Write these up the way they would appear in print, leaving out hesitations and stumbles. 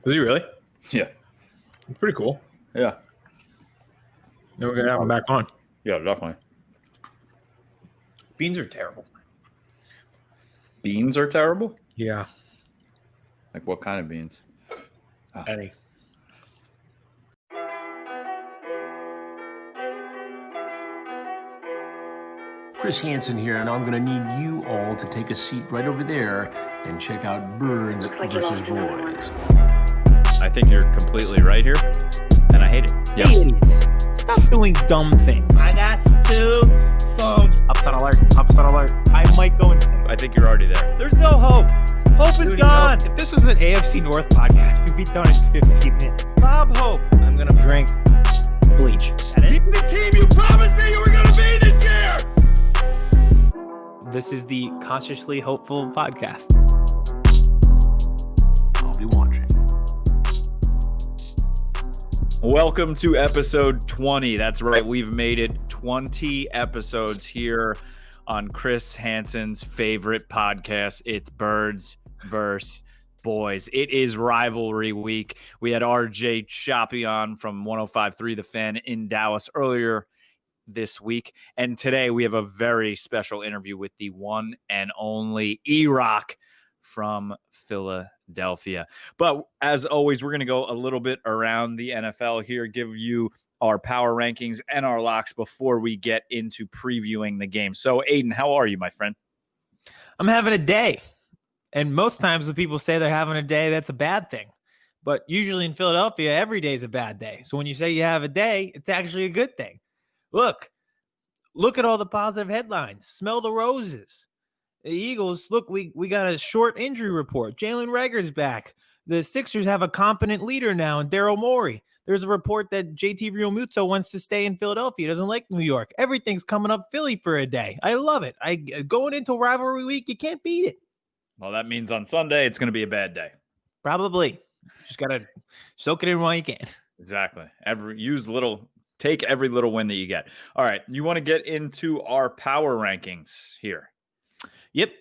Is he really? Yeah. Pretty cool. Yeah. Then we're going to have him back on. Yeah, definitely. Beans are terrible. Beans are terrible? Yeah. Like what kind of beans? Any. Chris Hansen here, and I'm going to need you all to take a seat right over there and check out Birds versus Boys. I think you're completely right here, and I hate it. Yeah. Hey, idiots. Stop doing dumb things. I got 2 phones. Upside alert. I might go insane. I think you're already there. There's no hope. Hope is gone. If this was an AFC North podcast, we'd be done in 15 minutes. Bob Hope. I'm going to drink bleach. Beat the team you promised me you were going to be this year. This is the Consciously Hopeful podcast. I'll be watching. Welcome to episode 20. That's right. We've made it 20 episodes here on Chris Hansen's favorite podcast. It's Birds vs. Boys. It is rivalry week. We had RJ Choppy on from 105.3 The Fan in Dallas earlier this week. And today we have a very special interview with the one and only EROCK from Philadelphia. But as always, we're going to go a little bit around the NFL here, give you our power rankings and our locks before we get into previewing the game. So, Aidan, how are you, my friend? I'm having a day. And most times when people say they're having a day, that's a bad thing. But usually in Philadelphia, every day is a bad day. So when you say you have a day, it's actually a good thing. Look at all the positive headlines. Smell the roses. The Eagles, look, we got a short injury report. Jalen Reagor's back. The Sixers have a competent leader now in Daryl Morey. There's a report that JT Realmuto wants to stay in Philadelphia. He doesn't like New York. Everything's coming up Philly for a day. I love it. Going into rivalry week, you can't beat it. Well, that means on Sunday, it's going to be a bad day. Probably. Just got to soak it in while you can. Exactly. Take every little win that you get. All right. You want to get into our power rankings here? Yep.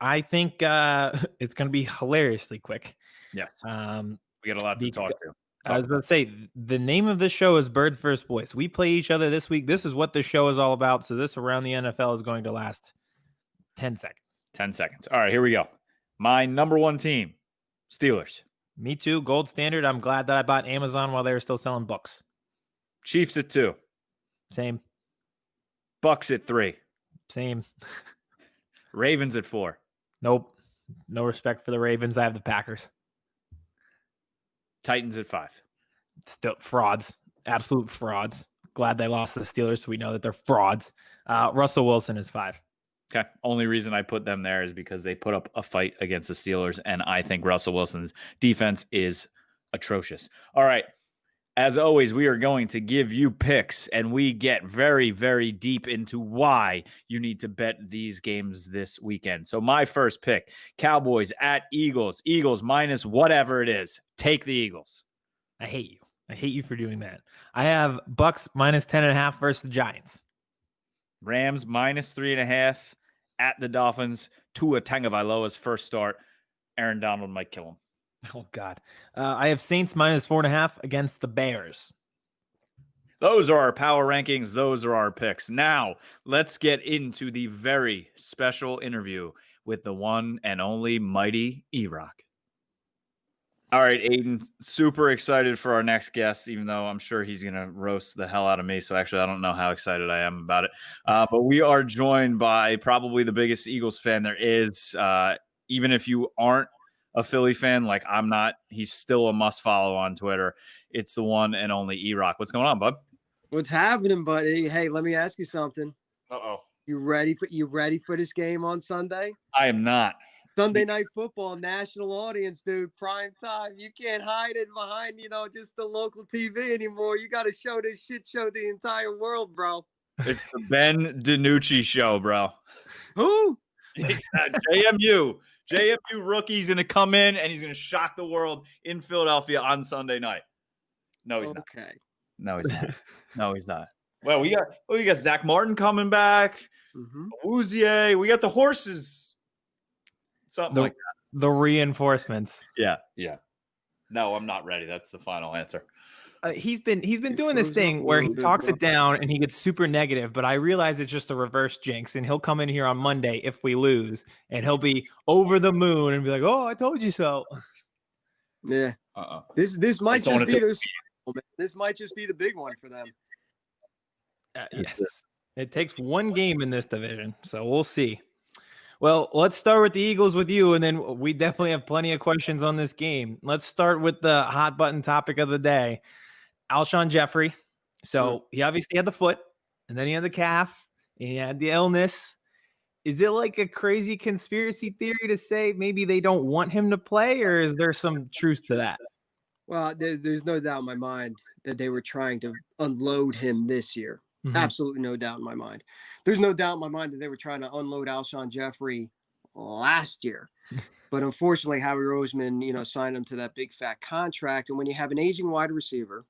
I think it's going to be hilariously quick. Yes. We got a lot to talk to. I was about to say, the name of this show is Birds vs. Boys. We play each other this week. This is what the show is all about. So this Around the NFL is going to last 10 seconds. 10 seconds. All right, here we go. My number one team, Steelers. Me too. Gold standard. I'm glad that I bought Amazon while they were still selling books. Chiefs at 2. Same. Bucks at 3. Same. Ravens at 4. Nope. No respect for the Ravens. I have the Packers. Titans at 5. Still frauds. Absolute frauds. Glad they lost to the Steelers, so we know that they're frauds. Russell Wilson is 5. Okay. Only reason I put them there is because they put up a fight against the Steelers, and I think Russell Wilson's defense is atrocious. All right. As always, we are going to give you picks, and we get very, very deep into why you need to bet these games this weekend. So my first pick, Cowboys at Eagles. Eagles minus whatever it is. Take the Eagles. I hate you. I hate you for doing that. I have Bucks minus 10.5 versus the Giants. Rams minus 3.5 at the Dolphins. Tua Tagovailoa's first start. Aaron Donald might kill him. Oh, God. I have Saints minus 4.5 against the Bears. Those are our power rankings. Those are our picks. Now, let's get into the very special interview with the one and only mighty EROCK. All right, Aidan, super excited for our next guest, even though I'm sure he's going to roast the hell out of me. So actually, I don't know how excited I am about it. But we are joined by probably the biggest Eagles fan there is. Even if you aren't a Philly fan, like I'm not, he's still a must follow on Twitter. It's the one and only EROCK. What's going on, bud? What's happening, buddy? Hey, let me ask you something. Uh-oh. You ready for this game on Sunday? I am not. Sunday Night Football, national audience, dude, prime time. You can't hide it behind, just the local TV anymore. You got to show this shit show the entire world, bro. It's the Ben DiNucci show, bro. Who? JMU. JMU rookie's going to come in, and he's going to shock the world in Philadelphia on Sunday night. No, he's not. Okay. No, he's not. No, he's not. Well, we got Zach Martin coming back. Woozier. We got the horses. Something like that. The reinforcements. Yeah. No, I'm not ready. That's the final answer. He's been doing this froze up thing a where he little bit, talks bro. it down and he gets super negative, but I realize it's just a reverse jinx, and he'll come in here on Monday if we lose, and he'll be over the moon and be like, "Oh, I told you so." Yeah. Uh-uh. This might just don't just wanna be their Super Bowl, man. This might just be the big one for them. Yes, it takes one game in this division, so we'll see. Well, let's start with the Eagles with you, and then we definitely have plenty of questions on this game. Let's start with the hot button topic of the day. Alshon Jeffrey. So he obviously had the foot, and then he had the calf, and he had the illness. Is it like a crazy conspiracy theory to say maybe they don't want him to play, or is there some truth to that? Well, there's no doubt in my mind that they were trying to unload him this year. Absolutely no doubt in my mind. There's no doubt in my mind that they were trying to unload Alshon Jeffrey last year. But unfortunately, Howie Roseman, signed him to that big fat contract. And when you have an aging wide receiver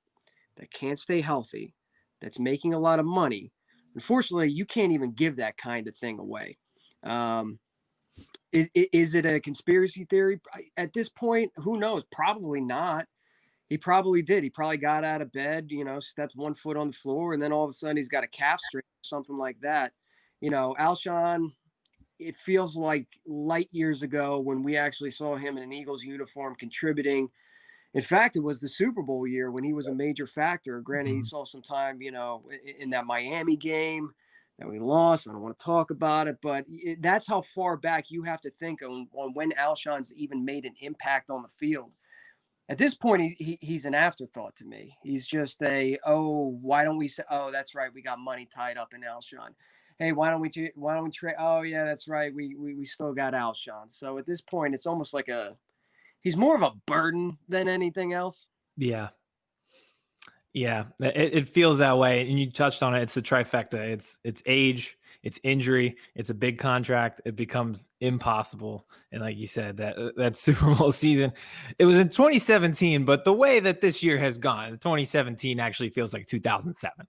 that can't stay healthy, that's making a lot of money, unfortunately, you can't even give that kind of thing away. Is it a conspiracy theory? At this point, who knows? Probably not. He probably did. He probably got out of bed, stepped one foot on the floor, and then all of a sudden he's got a calf strain or something like that. Alshon, it feels like light years ago when we actually saw him in an Eagles uniform contributing. In fact, it was the Super Bowl year when he was a major factor. Granted, he saw some time, in that Miami game that we lost. I don't want to talk about it, but that's how far back you have to think on when Alshon's even made an impact on the field. At this point, he's an afterthought to me. He's just why don't we say, oh, that's right, we got money tied up in Alshon. Hey, why don't we trade? Oh, yeah, that's right, we still got Alshon. So at this point, it's almost like he's more of a burden than anything else. Yeah. Yeah, it feels that way. And you touched on it. It's the trifecta. It's age, it's injury, it's a big contract. It becomes impossible. And like you said, that Super Bowl season, it was in 2017, but the way that this year has gone, 2017 actually feels like 2007.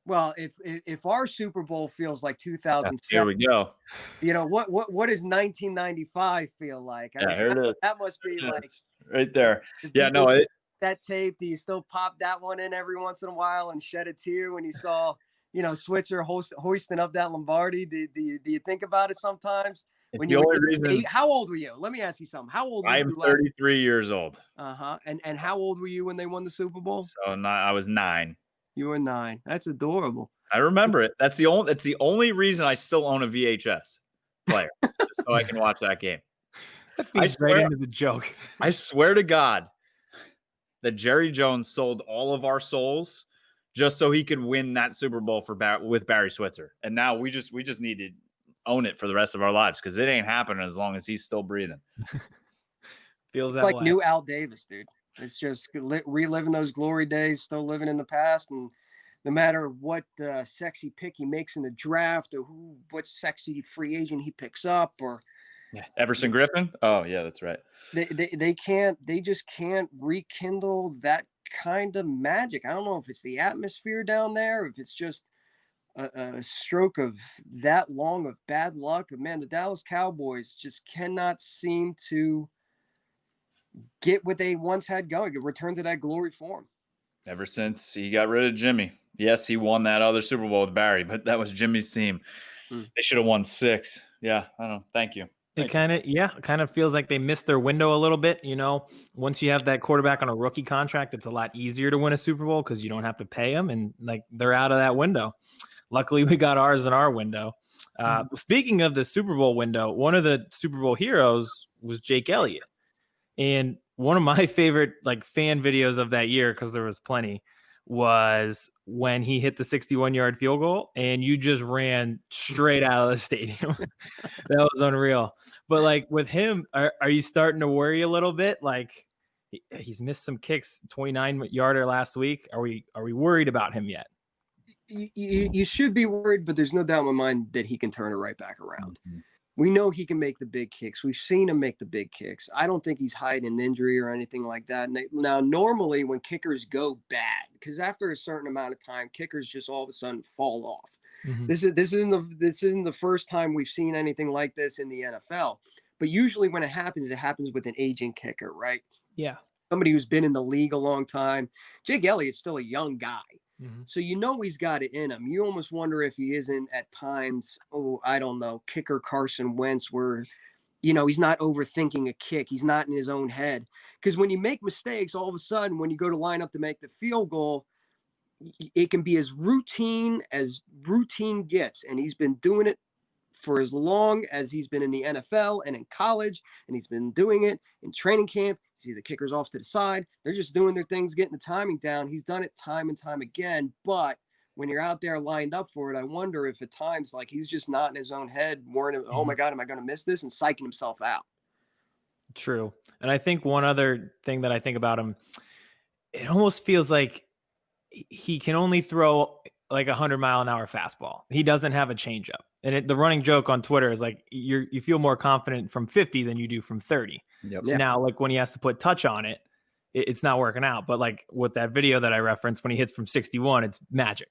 Well, if our Super Bowl feels like 2007, here we go. What does 1995 feel like? Yeah, here it is. That must be like right there. Yeah, no, that tape. Do you still pop that one in every once in a while and shed a tear when you saw, Switzer hoisting up that Lombardi? Do you think about it sometimes? When How old were you? Let me ask you something. How old were you? I'm 33 years old. And how old were you when they won the Super Bowl? So I was 9. You were 9. That's adorable. I remember it. That's the only reason I still own a VHS player, just so I can watch that game. I swear right into the joke. I swear to God that Jerry Jones sold all of our souls just so he could win that Super Bowl with Barry Switzer. And now we just need to own it for the rest of our lives because it ain't happening as long as he's still breathing. Feels that like way. New Al Davis, dude. It's just reliving those glory days, still living in the past. And no matter what sexy pick he makes in the draft or what sexy free agent he picks up or Everson Griffin. Oh yeah, that's right. They just can't rekindle that kind of magic. I don't know if it's the atmosphere down there, if it's just a stroke of that long of bad luck. But man, the Dallas Cowboys just cannot seem to get what they once had going, return to that glory form. Ever since he got rid of Jimmy. Yes, he won that other Super Bowl with Barry, but that was Jimmy's team. They should have won 6. Yeah, I don't know. Thank you. It kind of feels like they missed their window a little bit. Once you have that quarterback on a rookie contract, it's a lot easier to win a Super Bowl because you don't have to pay them, and like they're out of that window. Luckily, we got ours in our window. Speaking of the Super Bowl window, one of the Super Bowl heroes was Jake Elliott, and one of my favorite fan videos of that year, because there was plenty, was when he hit the 61-yard field goal and you just ran straight out of the stadium. That was unreal. But with him, are you starting to worry a little bit? He's missed some kicks, 29-yarder last week. Are we worried about him yet? You should be worried, but there's no doubt in my mind that he can turn it right back around. Mm-hmm. We know he can make the big kicks. We've seen him make the big kicks. I don't think he's hiding an injury or anything like that. Now, normally when kickers go bad, because after a certain amount of time, kickers just all of a sudden fall off. Mm-hmm. This isn't the first time we've seen anything like this in the NFL. But usually when it happens with an aging kicker, right? Yeah. somebody who's been in the league a long time. Jake Elliott's still a young guy. Mhm. So he's got it in him. You almost wonder if he isn't at times, I don't know, kicker Carson Wentz, where, he's not overthinking a kick. He's not in his own head. Because when you make mistakes, all of a sudden, when you go to line up to make the field goal, it can be as routine gets. And he's been doing it for as long as he's been in the NFL and in college, and he's been doing it in training camp. You see the kickers off to the side. They're just doing their things, getting the timing down. He's done it time and time again. But when you're out there lined up for it, I wonder if at times, like, he's just not in his own head, worrying, oh my God, am I going to miss this? And psyching himself out. True. And I think one other thing that I think about him, it almost feels like he can only throw like 100-mile-an-hour fastball. He doesn't have a changeup. And the running joke on Twitter is like, you feel more confident from 50 than you do from 30. Yep. So now, like, when he has to put touch on it, it's not working out. But like with that video that I referenced, when he hits from 61, it's magic.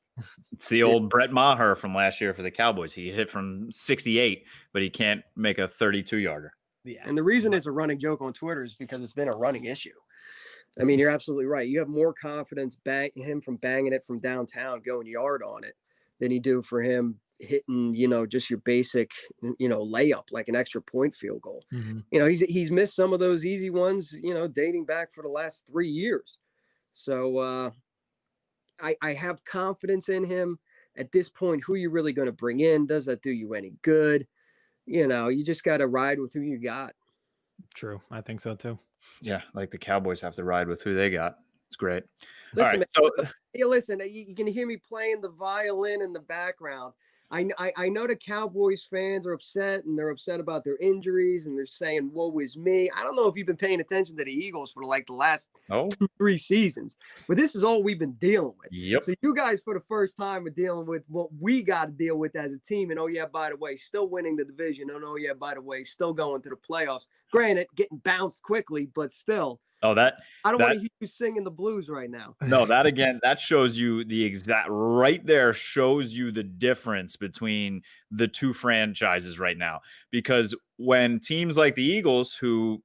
It's the old Brett Maher from last year for the Cowboys. He hit from 68, but he can't make a 32-yarder. Yeah. And the reason it's a running joke on Twitter is because it's been a running issue. I mean, you're absolutely right. You have more confidence him from banging it from downtown, going yard on it, than you do for him hitting, just your basic, layup, like an extra point field goal. Mm-hmm. He's missed some of those easy ones, dating back for the last 3 years. So I have confidence in him. At this point, who you really going to bring in? Does that do you any good? You just got to ride with who you got. True. I think so too. Yeah, like the Cowboys have to ride with who they got. It's great. Listen, all right, listen, you can hear me playing the violin in the background. I know the Cowboys fans are upset, and they're upset about their injuries, and they're saying, woe is me. I don't know if you've been paying attention to the Eagles for like the last 2-3 seasons, but this is all we've been dealing with. Yep. So you guys, for the first time, are dealing with what we got to deal with as a team. And, oh, yeah, by the way, still winning the division. And, oh, yeah, by the way, still going to the playoffs. Granted, getting bounced quickly, but still. I don't want to hear you singing the blues right now. No, that shows you the exact right there shows you the difference between the two franchises right now. Because when teams like the Eagles, who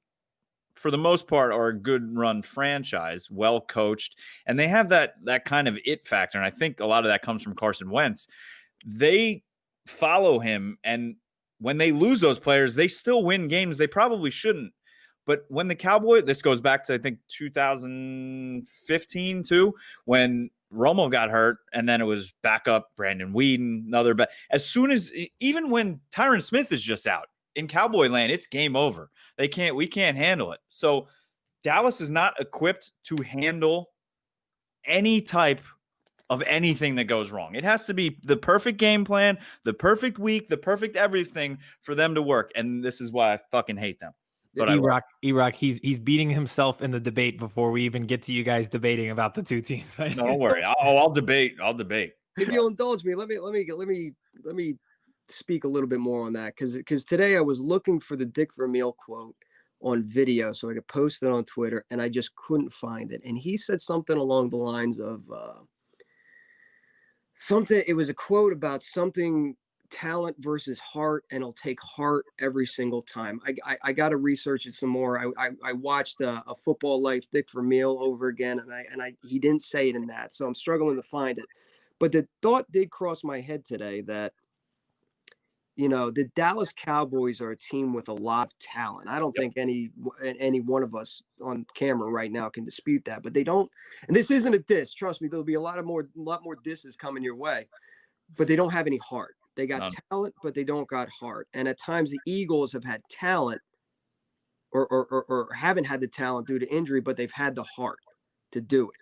for the most part are a good run franchise, well coached, and they have that kind of it factor, and I think a lot of that comes from Carson Wentz, they follow him, and when they lose those players, they still win games they probably shouldn't. But when the Cowboys, this goes back to, I think, 2015 too, when Romo got hurt, and then it was backup Brandon Weeden, another. But even when Tyron Smith is just out in Cowboy land, it's game over. We can't handle it. So Dallas is not equipped to handle any type of anything that goes wrong. It has to be the perfect game plan, the perfect week, the perfect everything for them to work. And this is why I fucking hate them. But EROCK, he's beating himself in the debate before we even get to you guys debating about the two teams. No, don't worry. I'll debate. If you'll indulge me, let me speak a little bit more on that, because today I was looking for the Dick Vermeil quote on video so I could post it on Twitter, and I just couldn't find it. And he said something along the lines of it was a quote about something. Talent versus heart, and it'll take heart every single time. I got to research it some more. I watched a Football Life Dick Vermeil over again, and he didn't say it in that, so I'm struggling to find it. But the thought did cross my head today that the Dallas Cowboys are a team with a lot of talent. I don't think any one of us on camera right now can dispute that, but they don't. And this isn't a diss. Trust me, there'll be a lot more disses coming your way, but they don't have any heart. They got talent, but they don't got heart. And at times the Eagles have had talent or haven't had the talent due to injury, but they've had the heart to do it.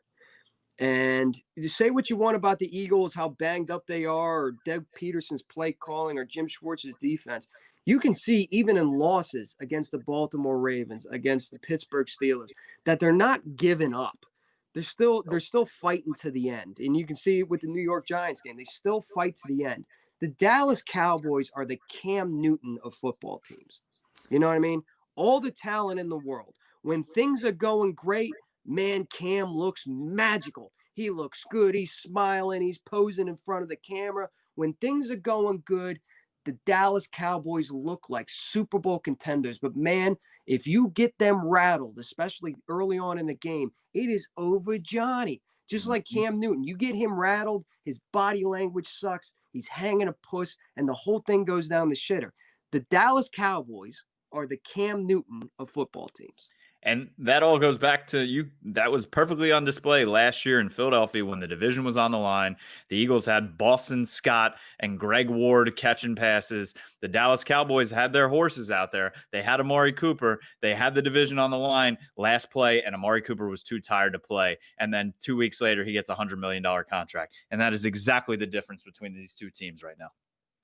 And you say what you want about the Eagles, how banged up they are, or Doug Peterson's play calling, or Jim Schwartz's defense. You can see even in losses against the Baltimore Ravens, against the Pittsburgh Steelers, that they're not giving up. They're still fighting to the end. And you can see it with the New York Giants game. They still fight to the end. The Dallas Cowboys are the Cam Newton of football teams. You know what I mean? All the talent in the world. When things are going great, man, Cam looks magical. He looks good. He's smiling. He's posing in front of the camera. When things are going good, the Dallas Cowboys look like Super Bowl contenders. But, man, if you get them rattled, especially early on in the game, it is over Johnny. Just like Cam Newton. You get him rattled, his body language sucks, he's hanging a puss, and the whole thing goes down the shitter. The Dallas Cowboys are the Cam Newton of football teams. And that all goes back to you. That was perfectly on display last year in Philadelphia when the division was on the line. The Eagles had Boston Scott and Greg Ward catching passes. The Dallas Cowboys had their horses out there. They had Amari Cooper. They had the division on the line last play, and Amari Cooper was too tired to play. And then 2 weeks later, he gets a $100 million contract. And that is exactly the difference between these two teams right now.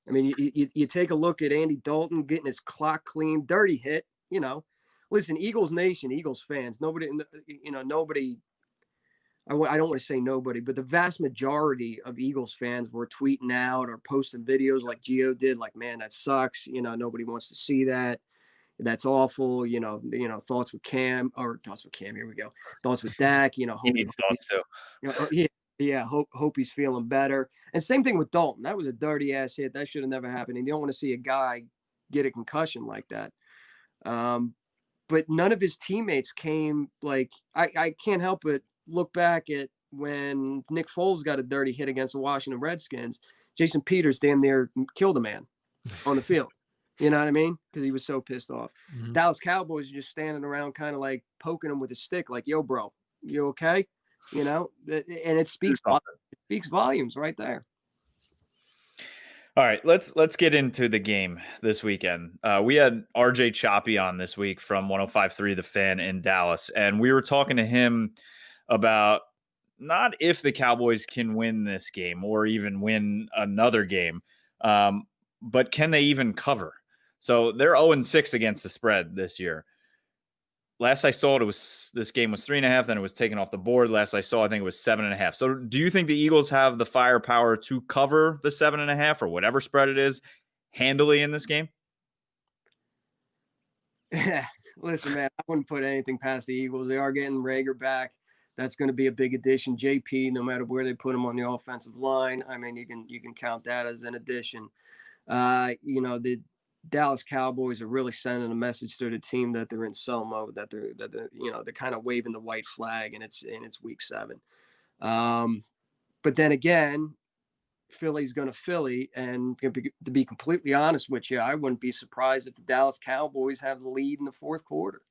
I mean, you take a look at Andy Dalton getting his clock clean, dirty hit, you know. Listen, Eagles Nation, Eagles fans, nobody, I don't want to say nobody, but the vast majority of Eagles fans were tweeting out or posting videos like Gio did, like, man, that sucks. You know, nobody wants to see that. That's awful. Thoughts with Cam. Here we go. Thoughts with Dak. He needs thoughts too. Yeah. Hope he's feeling better. And same thing with Dalton. That was a dirty ass hit. That should have never happened. And you don't want to see a guy get a concussion like that. But none of his teammates came. Like, I can't help but look back at when Nick Foles got a dirty hit against the Washington Redskins. Jason Peters damn near killed a man on the field. You know what I mean? Because he was so pissed off. Mm-hmm. Dallas Cowboys are just standing around kind of like poking him with a stick, like, yo, bro, you okay? You know, and it speaks volumes right there. All right, let's get into the game this weekend. We had RJ Choppy on this week from 105.3 The Fan in Dallas, and we were talking to him about not if the Cowboys can win this game or even win another game, but can they even cover? So they're 0-6 against the spread this year. Last I saw this game was 3.5, then it was taken off the board. Last I saw, I think it was 7.5. So do you think the Eagles have the firepower to cover the 7.5 or whatever spread it is handily in this game? Listen, man, I wouldn't put anything past the Eagles. They are getting Rager back. That's going to be a big addition. JP, no matter where they put him on the offensive line, I mean, you can count that as an addition. The Dallas Cowboys are really sending a message to the team that they're in sell mode, that they're kind of waving the white flag, and it's week 7. But then again, Philly's going to Philly, and to be completely honest with you, I wouldn't be surprised if the Dallas Cowboys have the lead in the fourth quarter,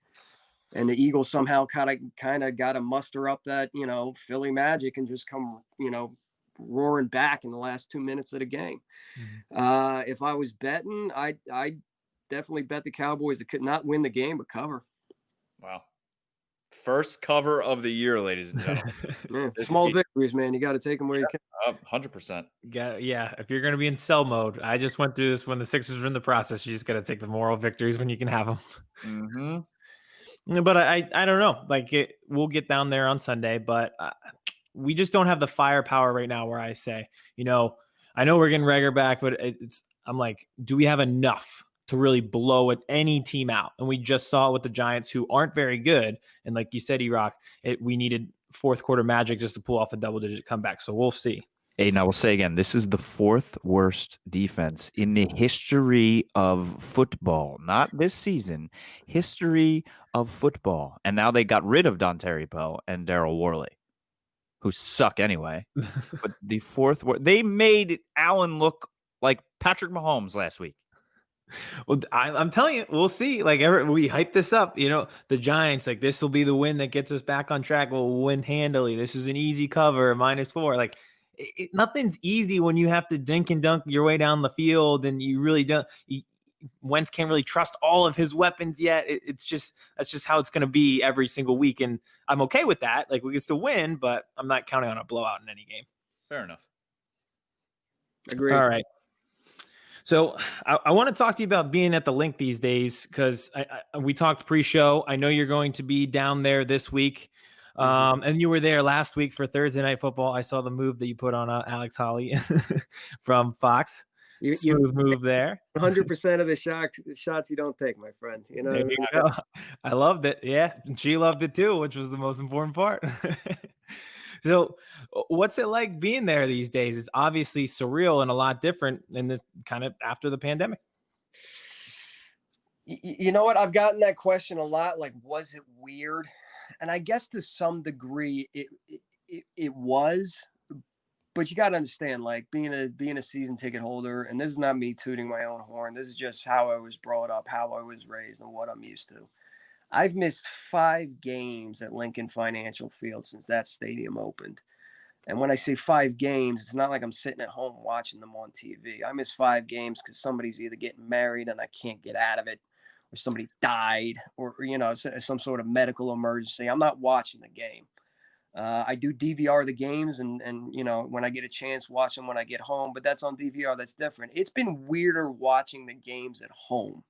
and the Eagles somehow kind of got to muster up that Philly magic and just come roaring back in the last 2 minutes of the game. Mm-hmm. If I was betting, I definitely bet the Cowboys that could not win the game but cover. Wow. First cover of the year, ladies and gentlemen. Small victories, man. You got to take them where you can. 100%. Yeah. If you're going to be in sell mode, I just went through this when the Sixers were in the process. You just got to take the moral victories when you can have them. Mm-hmm. But I don't know. We'll get down there on Sunday, but we just don't have the firepower right now where I say, I know we're getting Rager back, but I'm like, do we have enough to really blow any team out? And we just saw it with the Giants, who aren't very good. And like you said, EROCK, we needed fourth quarter magic just to pull off a double-digit comeback. So we'll see. Aidan, I will say again, this is the 4th worst defense in the history of football. Not this season, history of football. And now they got rid of Dontari Poe and Daryl Worley, who suck anyway. But the 4th, they made Allen look like Patrick Mahomes last week. Well, I'm telling you, we'll see. We hype this up. The Giants, this will be the win that gets us back on track. We'll win handily. This is an easy cover, -4. Nothing's easy when you have to dink and dunk your way down the field, and you really don't. Wentz can't really trust all of his weapons yet. That's just how it's going to be every single week, and I'm okay with that. We get to win, but I'm not counting on a blowout in any game. Fair enough. Agreed. All right. So I want to talk to you about being at the link these days, because we talked pre-show. I know you're going to be down there this week, and you were there last week for Thursday Night Football. I saw the move that you put on Alex Holly from Fox. Smooth move there. 100% of the shots you don't take, my friend. There you go. I loved it. Yeah, she loved it too, which was the most important part. So what's it like being there these days? It's obviously surreal and a lot different in this kind of after the pandemic. You know what? I've gotten that question a lot. Like, was it weird? And I guess to some degree it was, but you got to understand, like being a season ticket holder, and this is not me tooting my own horn. This is just how I was brought up, how I was raised, and what I'm used to. I've missed 5 games at Lincoln Financial Field since that stadium opened. And when I say 5 games, it's not like I'm sitting at home watching them on TV. I miss 5 games because somebody's either getting married and I can't get out of it, or somebody died, or some sort of medical emergency. I'm not watching the game. I do DVR the games, and when I get a chance, watch them when I get home. But that's on DVR. That's different. It's been weirder watching the games at home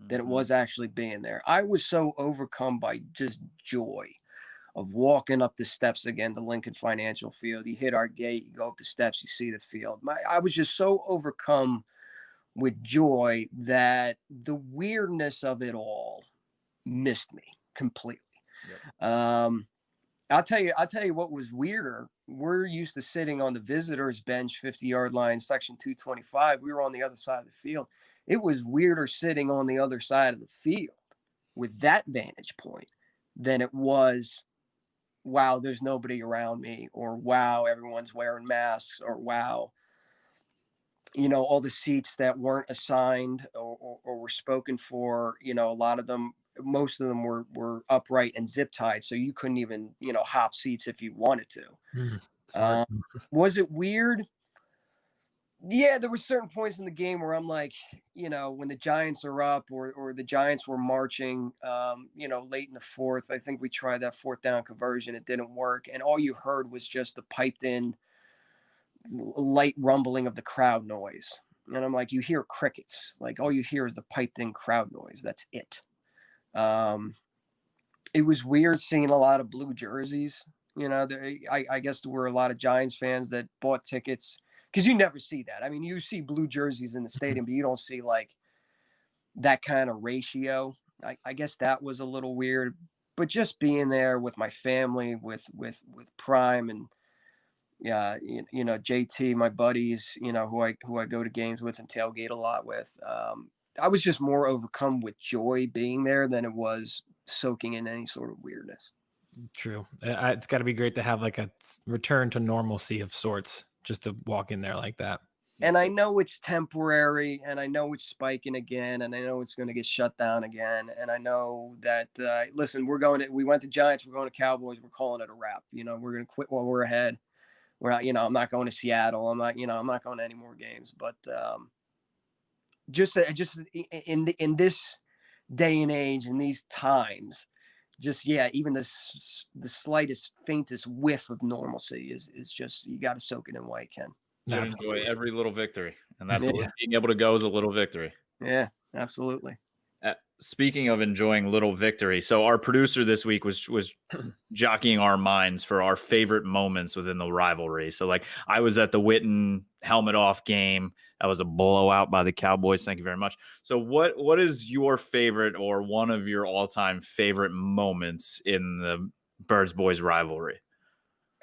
than it was actually being there. I was so overcome by just joy of walking up the steps again to Lincoln Financial Field. You hit our gate, you go up the steps, you see the field. I was just so overcome with joy that the weirdness of it all missed me completely. Yep. I'll tell you what was weirder. We're used to sitting on the visitors bench, 50-yard line, section 225. We were on the other side of the field. It was weirder sitting on the other side of the field with that vantage point than it was, wow, there's nobody around me, or wow, everyone's wearing masks, or wow, all the seats that weren't assigned or were spoken for, a lot of them, most of them were upright and zip tied. So you couldn't even, hop seats if you wanted to. Was it weird? Yeah, there were certain points in the game where I'm like, when the Giants are up, or the Giants were marching, late in the fourth. I think we tried that 4th down conversion. It didn't work. And all you heard was just the piped in light rumbling of the crowd noise. And I'm like, you hear crickets. Like, all you hear is the piped in crowd noise. That's it. It was weird seeing a lot of blue jerseys. I guess there were a lot of Giants fans that bought tickets, because you never see that. I mean, you see blue jerseys in the stadium, but you don't see like that kind of ratio. I guess that was a little weird, but just being there with my family, with Prime and JT, my buddies, who I go to games with and tailgate a lot with. I was just more overcome with joy being there than it was soaking in any sort of weirdness. True. It's got to be great to have like a return to normalcy of sorts, just to walk in there like that. And I know it's temporary, and I know it's spiking again, and I know it's going to get shut down again. And I know that, listen, we went to Giants, we're going to Cowboys, we're calling it a wrap. We're going to quit while we're ahead. We're not, I'm not going to Seattle. I'm not going to any more games. But just in this day and age, in these times, even the slightest, faintest whiff of normalcy is just, you got to soak it in while you can. Enjoy every little victory, and that's being able to go is a little victory. Yeah, absolutely. Speaking of enjoying little victory, so our producer this week was jockeying our minds for our favorite moments within the rivalry. So, like, I was at the Witten helmet off game. That was a blowout by the Cowboys. Thank you very much. So, what is your favorite, or one of your all-time favorite moments in the Birds Boys rivalry?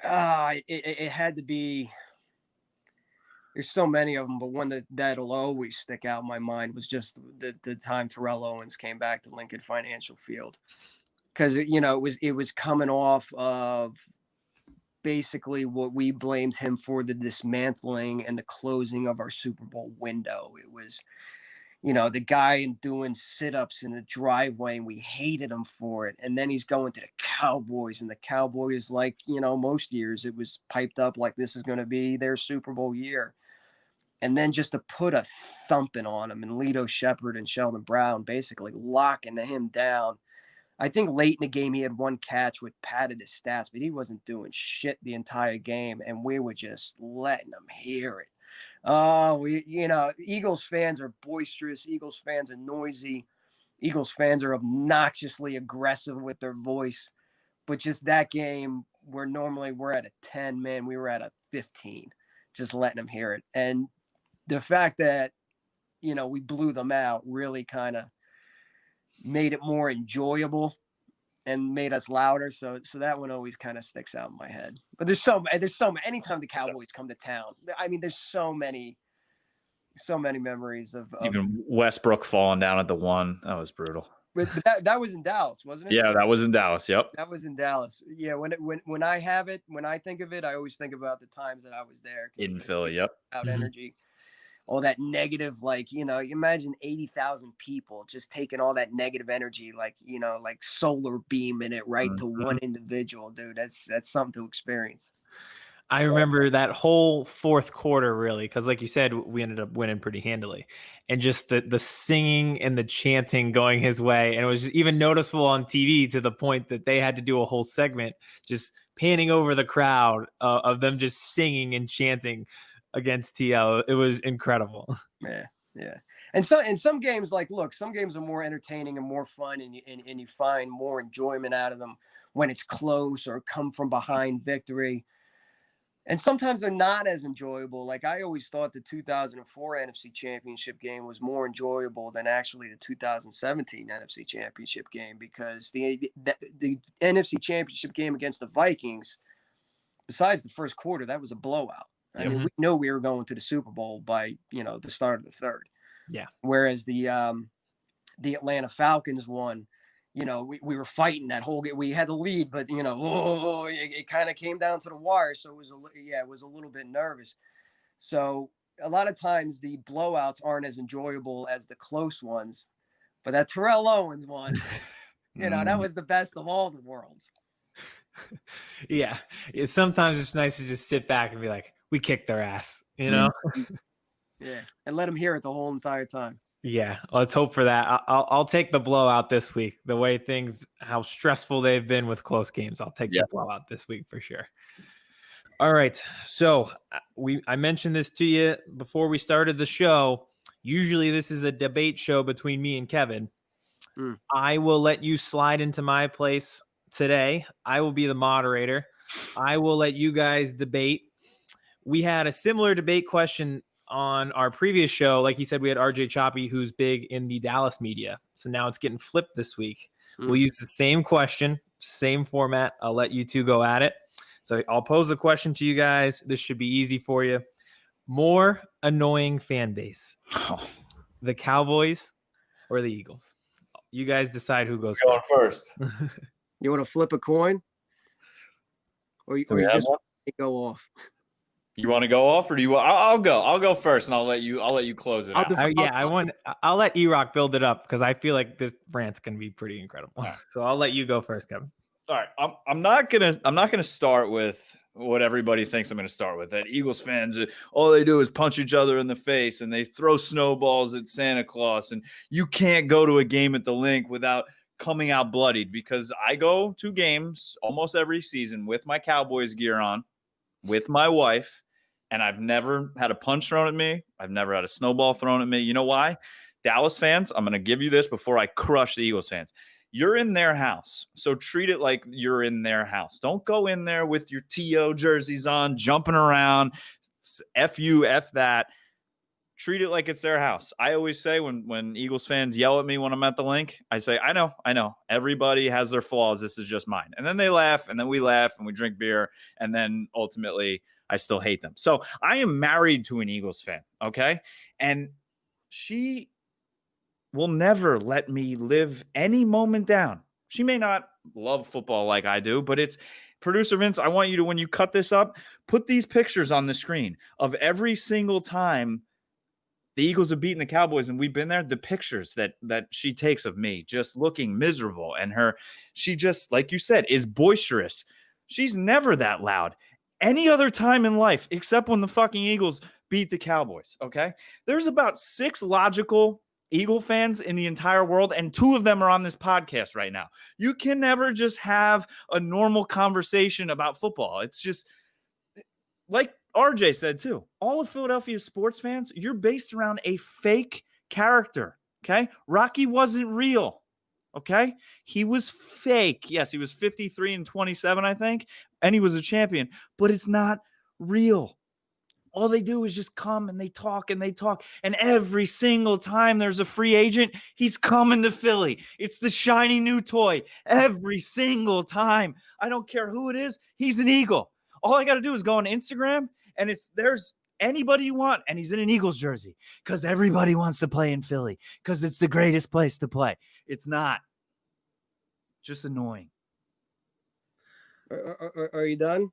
It had to be. There's so many of them, but one that'll always stick out in my mind was just the time Terrell Owens came back to Lincoln Financial Field, because it was coming off of basically what we blamed him for, the dismantling and the closing of our Super Bowl window. It was, the guy doing sit-ups in the driveway, and we hated him for it. And then he's going to the Cowboys, and the Cowboys, like, most years it was piped up like this is going to be their Super Bowl year. And then just to put a thumping on him, and Lito Shepherd and Sheldon Brown basically locking him down. I think late in the game he had one catch which padded his stats, but he wasn't doing shit the entire game, and we were just letting him hear it. Oh, Eagles fans are boisterous. Eagles fans are noisy. Eagles fans are obnoxiously aggressive with their voice. But just that game, where normally we're at a 10, man, we were at a 15, just letting them hear it. And the fact that, we blew them out really kind of made it more enjoyable. and made us louder. So that one always kind of sticks out in my head. But there's so many. Anytime the Cowboys come to town, I mean, there's so many memories of Even Westbrook falling down at the one. That was brutal. But that was in Dallas, wasn't it? Yeah, that was in Dallas. Yep. That was in Dallas. Yeah, when I think of it, I always think about the times that I was there. In Philly, yep. Out energy, all that negative, like, you imagine 80,000 people just taking all that negative energy, like, like solar beaming it right to one individual, dude. That's something to experience. I remember that whole fourth quarter, really, because like you said, we ended up winning pretty handily, and just the singing and the chanting going his way, and it was just even noticeable on TV to the point that they had to do a whole segment just panning over the crowd of them just singing and chanting against TL. It was incredible. Yeah. And some games, like, look, some games are more entertaining and more fun, and you find more enjoyment out of them when it's close or come from behind victory. And sometimes they're not as enjoyable. Like, I always thought the 2004 NFC Championship game was more enjoyable than actually the 2017 NFC Championship game, because the NFC Championship game against the Vikings, besides the first quarter, that was a blowout. I mean, we know we were going to the Super Bowl by, the start of the third. Yeah. Whereas the Atlanta Falcons one, we were fighting that whole game. We had the lead, but it kind of came down to the wire. So it was a little bit nervous. So a lot of times the blowouts aren't as enjoyable as the close ones. But that Terrell Owens one, that was the best of all the worlds. Yeah. Sometimes it's nice to just sit back and be like, we kicked their ass, Yeah. And let them hear it the whole entire time. Yeah, let's hope for that. I'll take the blowout this week. The way how stressful they've been with close games, I'll take the blowout this week for sure. All right, so I mentioned this to you before we started the show. Usually this is a debate show between me and Kevin. I will let you slide into my place today. I will be the moderator. I will let you guys debate. We had a similar debate question on our previous show. Like he said, we had RJ Choppy, who's big in the Dallas media. So now it's getting flipped this week. We'll use the same question, same format. I'll let you two go at it. So I'll pose a question to you guys. This should be easy for you. More annoying fan base, the Cowboys or the Eagles? You guys decide who goes first. You want to flip a coin? Or you just want to go off? You want to go off, or do you? I'll go. I'll go first, and I'll let you close it out. I'll let EROCK build it up, because I feel like this rant's gonna be pretty incredible. Right. So I'll let you go first, Kevin. All right. I'm not gonna start with what everybody thinks I'm gonna start with. That Eagles fans, all they do is punch each other in the face, and they throw snowballs at Santa Claus, and you can't go to a game at the Link without coming out bloodied, because I go to games almost every season with my Cowboys gear on, with my wife. And I've never had a punch thrown at me. I've never had a snowball thrown at me. You know why? Dallas fans, I'm going to give you this before I crush the Eagles fans. You're in their house, so treat it like you're in their house. Don't go in there with your TO jerseys on, jumping around, F you, F that. Treat it like it's their house. I always say when Eagles fans yell at me when I'm at the Link, I say, I know. Everybody has their flaws. This is just mine. And then they laugh, and then we laugh, and we drink beer, and then ultimately I still hate them. So I am married to an Eagles fan, okay? And she will never let me live any moment down. She may not love football like I do, but it's producer Vince, I want you to, when you cut this up, put these pictures on the screen of every single time the Eagles have beaten the Cowboys and we've been there, the pictures that she takes of me just looking miserable. And she just, like you said, is boisterous. She's never that loud any other time in life except when the fucking Eagles beat the Cowboys, okay? There's about 6 logical Eagle fans in the entire world, and 2 of them are on this podcast right now. You can never just have a normal conversation about football. It's just, like RJ said too, all of Philadelphia sports fans, you're based around a fake character, okay? Rocky wasn't real, okay? He was fake. Yes, he was 53 and 27, I think, and he was a champion, but it's not real. all they do is just come and they talk and they talk. And every single time there's a free agent, he's coming to Philly. It's the shiny new toy every single time. I don't care who it is. He's an Eagle. All I got to do is go on Instagram and there's anybody you want. And he's in an Eagles jersey because everybody wants to play in Philly because it's the greatest place to play. It's not. Just annoying. Are you done?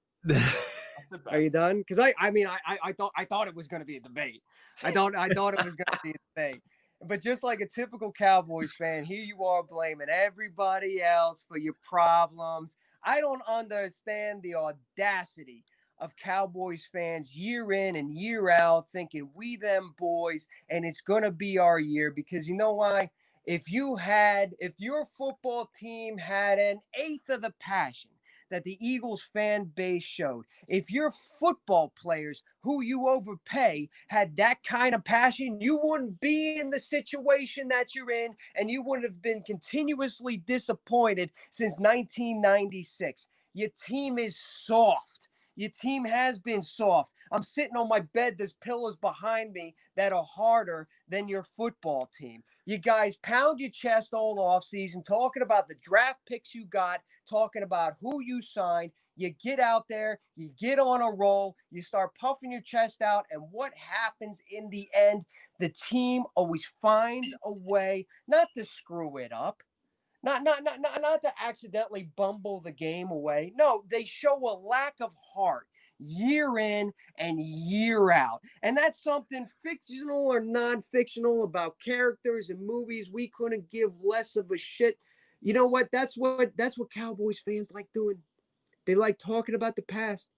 Are you done? Because I thought it was going to be a debate. I thought it was going to be a debate. But just like a typical Cowboys fan, here you are blaming everybody else for your problems. I don't understand the audacity of Cowboys fans year in and year out thinking we them boys and it's going to be our year. Because you know why? If your football team had an eighth of the passion that the Eagles fan base showed, if your football players who you overpay had that kind of passion, you wouldn't be in the situation that you're in, and you wouldn't have been continuously disappointed since 1996. Your team is soft. Your team has been soft. I'm sitting on my bed. There's pillows behind me that are harder than your football team. You guys pound your chest all offseason talking about the draft picks you got, talking about who you signed. You get out there, you get on a roll, you start puffing your chest out, and what happens in the end? The team always finds a way not to screw it up. Not to accidentally bumble the game away. No, they show a lack of heart year in and year out. And that's something fictional or non-fictional about characters and movies. We couldn't give less of a shit. You know what? That's what Cowboys fans like doing. They like talking about the past.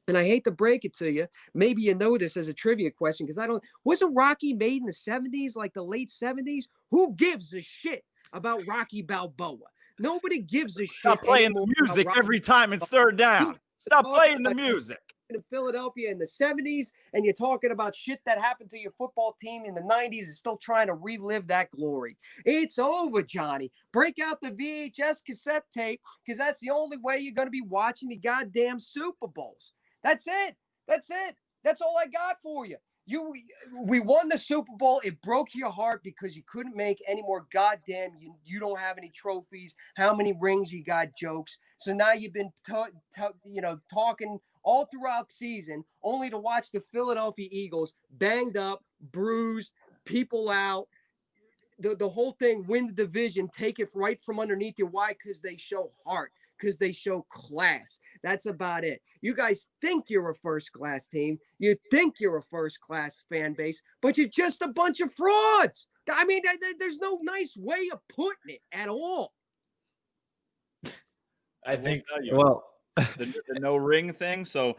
And I hate to break it to you. Maybe you know this as a trivia question because wasn't Rocky made in the 70s, like the late 70s? Who gives a shit about Rocky Balboa? Nobody gives a shit. Stop playing the music every time it's third down. Stop playing the music. In Philadelphia in the 70s, and you're talking about shit that happened to your football team in the 90s and still trying to relive that glory. It's over, Johnny. Break out the VHS cassette tape because that's the only way you're going to be watching the goddamn Super Bowls. That's it. That's it. That's all I got for you. We won the Super Bowl. It broke your heart because you couldn't make any more goddamn. You don't have any trophies. How many rings you got? Jokes. So now you've been talking all throughout the season, only to watch the Philadelphia Eagles banged up, bruised, people out. The whole thing, win the division, take it right from underneath you. Why? Because they show heart. Because they show class. That's about it. You guys think you're a first-class team. You think you're a first-class fan base, but you're just a bunch of frauds. I mean, there's no nice way of putting it at all. I think, the no ring thing. So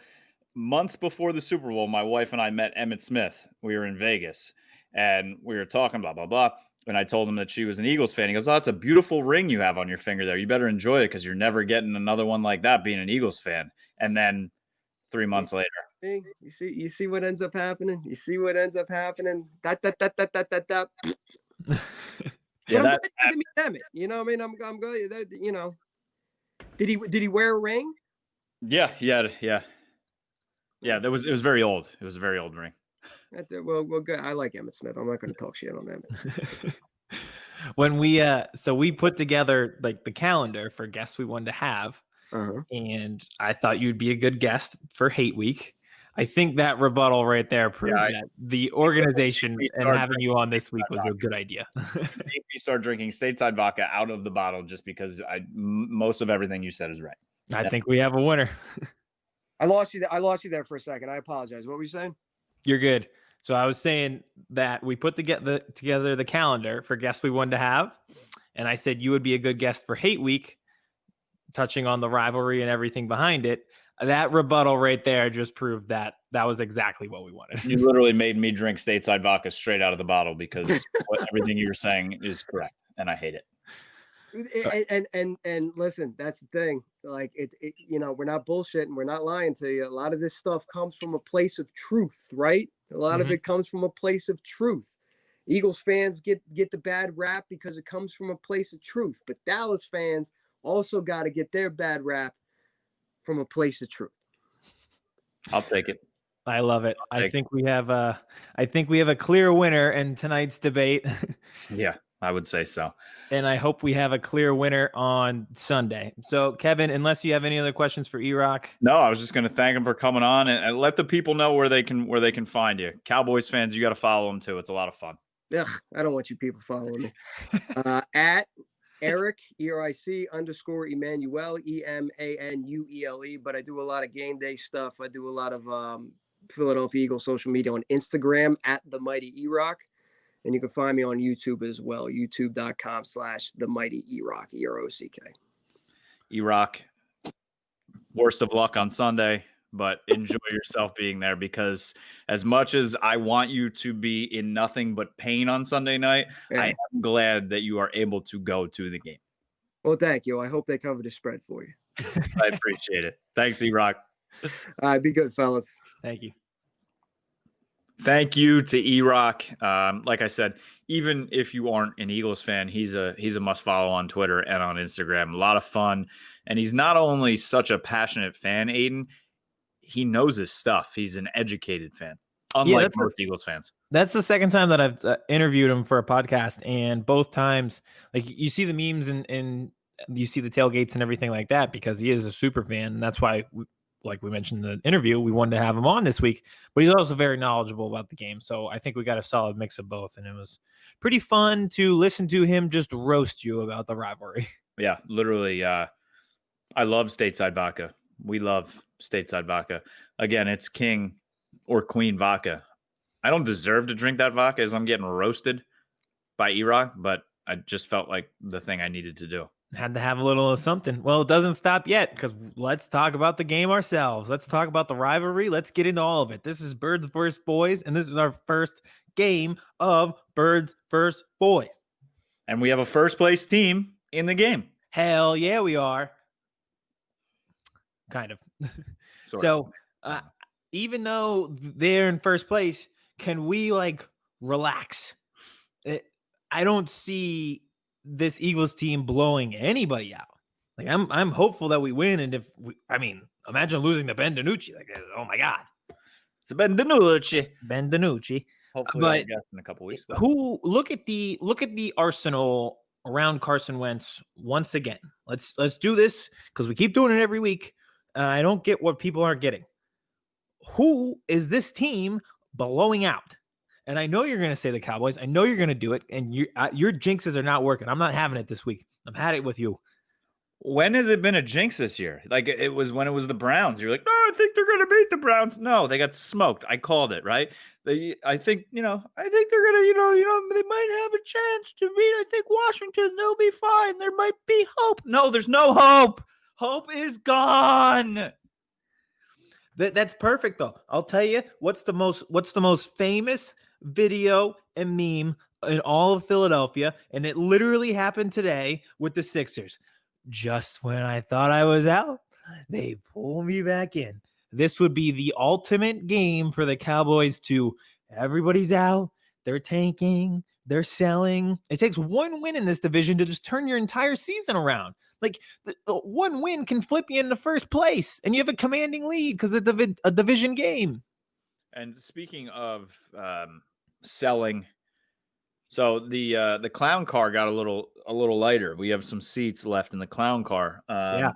months before the Super Bowl, my wife and I met Emmitt Smith. We were in Vegas, and we were talking, blah, blah, blah. And I told him that she was an Eagles fan. He goes, "Oh, that's a beautiful ring you have on your finger there. You better enjoy it because you're never getting another one like that being an Eagles fan." And then 3 months later. You see what ends up happening? You see what ends up happening? That. Yeah, that. You know what I mean? I'm glad, you know. Did he wear a ring? Yeah. It was very old. It was a very old ring. Well, good. I like Emmitt Smith. I'm not going to talk shit on Emmitt. When we put together like the calendar for guests we wanted to have, and I thought you'd be a good guest for Hate Week. I think that rebuttal right there proved that the organization and having you on this week was a good idea. We start drinking stateside vodka out of the bottle just because most of everything you said is right. I think we have a winner. I lost you there for a second. I apologize. What were you saying? You're good. So I was saying that we put together the calendar for guests we wanted to have. And I said you would be a good guest for Hate Week, touching on the rivalry and everything behind it. That rebuttal right there just proved that was exactly what we wanted. You literally made me drink stateside vodka straight out of the bottle because everything you were saying is correct. And I hate it. And listen, that's the thing. Like it, we're not bullshitting. We're not lying to you. A lot of this stuff comes from a place of truth, right? A lot of it comes from a place of truth. Eagles fans get the bad rap because it comes from a place of truth. But Dallas fans also got to get their bad rap from a place of truth. I'll take it. I love it. I think we have a clear winner in tonight's debate. Yeah, I would say so. And I hope we have a clear winner on Sunday. So, Kevin, unless you have any other questions for EROCK. No, I was just going to thank him for coming on and let the people know where they can find you. Cowboys fans, you got to follow him too. It's a lot of fun. Ugh, I don't want you people following me. At Eric, ERIC _ Emmanuel, EMANUELE. But I do a lot of game day stuff. I do a lot of Philadelphia Eagles social media on Instagram at the Mighty EROCK. And you can find me on YouTube as well, youtube.com/the Mighty EROCK, EROCK. EROCK, worst of luck on Sunday, but enjoy yourself being there, because as much as I want you to be in nothing but pain on Sunday night, I am glad that you are able to go to the game. Well, thank you. I hope they cover the spread for you. I appreciate it. Thanks, EROCK. All right, be good, fellas. Thank you. Thank you to EROCK. Like I said, even if you aren't an Eagles fan, he's a must follow on Twitter and on Instagram. A lot of fun. And he's not only such a passionate fan, Aidan, he knows his stuff. He's an educated fan, unlike most Eagles fans. That's the second time that I've interviewed him for a podcast. And both times, like, you see the memes and you see the tailgates and everything like that, because he is a super fan. And that's why, like we mentioned in the interview, we wanted to have him on this week, but he's also very knowledgeable about the game. So I think we got a solid mix of both. And it was pretty fun to listen to him just roast you about the rivalry. Yeah, literally. I love stateside vodka. We love stateside vodka. Again, it's king or queen vodka. I don't deserve to drink that vodka as I'm getting roasted by EROCK, but I just felt like the thing I needed to do. Had to have a little of something. Well, it doesn't stop yet, because let's talk about the game ourselves. Let's talk about the rivalry. Let's get into all of it. This is Birds vs. Boys, and this is our first game of Birds vs. Boys. And we have a first place team in the game. Hell yeah, we are. Kind of. So, even though they're in first place, can we relax? I don't see this Eagles team blowing anybody out. Like, I'm hopeful that we win. And if imagine losing to Ben DiNucci. Oh my God. It's a Ben DiNucci. Hopefully I'll guess in a couple weeks. Look at the arsenal around Carson Wentz once again. Let's do this, because we keep doing it every week. I don't get what people aren't getting. Who is this team blowing out? And I know you're going to say the Cowboys. I know you're going to do it. And your jinxes are not working. I'm not having it this week. I've had it with you. When has it been a jinx this year? Like, it was when it was the Browns. You're like, no, I think they're going to beat the Browns. No, they got smoked. I called it, right? I think they're going to, they might have a chance to beat. I think Washington, they'll be fine. There might be hope. No, there's no hope. Hope is gone. That's perfect, though. I'll tell you, what's the most famous video and meme in all of Philadelphia, and it literally happened today with the Sixers. Just when I thought I was out, they pull me back in. This would be the ultimate game for the Cowboys to, everybody's out, they're tanking, they're selling. It takes one win in this division to just turn your entire season around. Like, one win can flip you into first place, and you have a commanding lead because it's a division game. And speaking of selling, so the clown car got a little lighter. We have some seats left in the clown car. Yeah.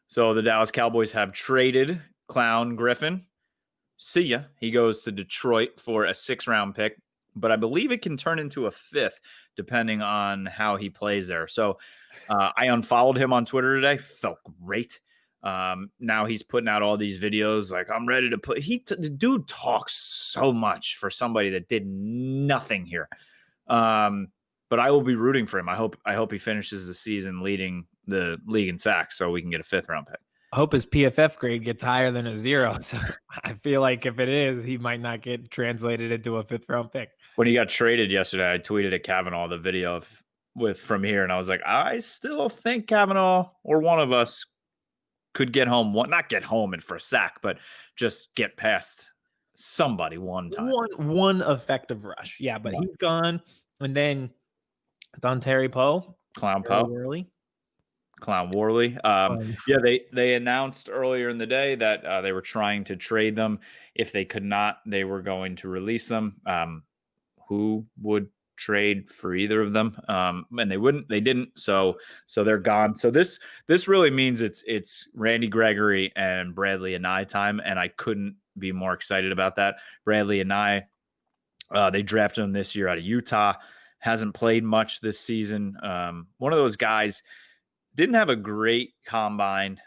So the Dallas Cowboys have traded Clown Griffin. See ya. He goes to Detroit for a 6th-round pick, but I believe it can turn into a 5th depending on how he plays there. So I unfollowed him on Twitter today. Felt great. Now he's putting out all these videos like, I'm ready to put. The dude talks so much for somebody that did nothing here. But I will be rooting for him. I hope he finishes the season leading the league in sacks so we can get a 5th-round pick. I hope his PFF grade gets higher than a 0. So I feel like if it is, he might not get translated into a 5th-round pick. When he got traded yesterday, I tweeted at Kavanaugh the video from here, and I was like, I still think Kavanaugh or one of us could get home. Not get home and for a sack, but just get past somebody one time. One effective rush. Yeah, but he's gone. And then Dontari Poe. Clown Poe. Early. Clown Worley. Yeah, they announced earlier in the day that they were trying to trade them. If they could not, they were going to release them. Who would trade for either of them? And they didn't. So they're gone. So this really means it's Randy Gregory and Bradley and I time, and I couldn't be more excited about that. Bradley and I, they drafted him this year out of Utah. Hasn't played much this season. One of those guys. Didn't have a great combine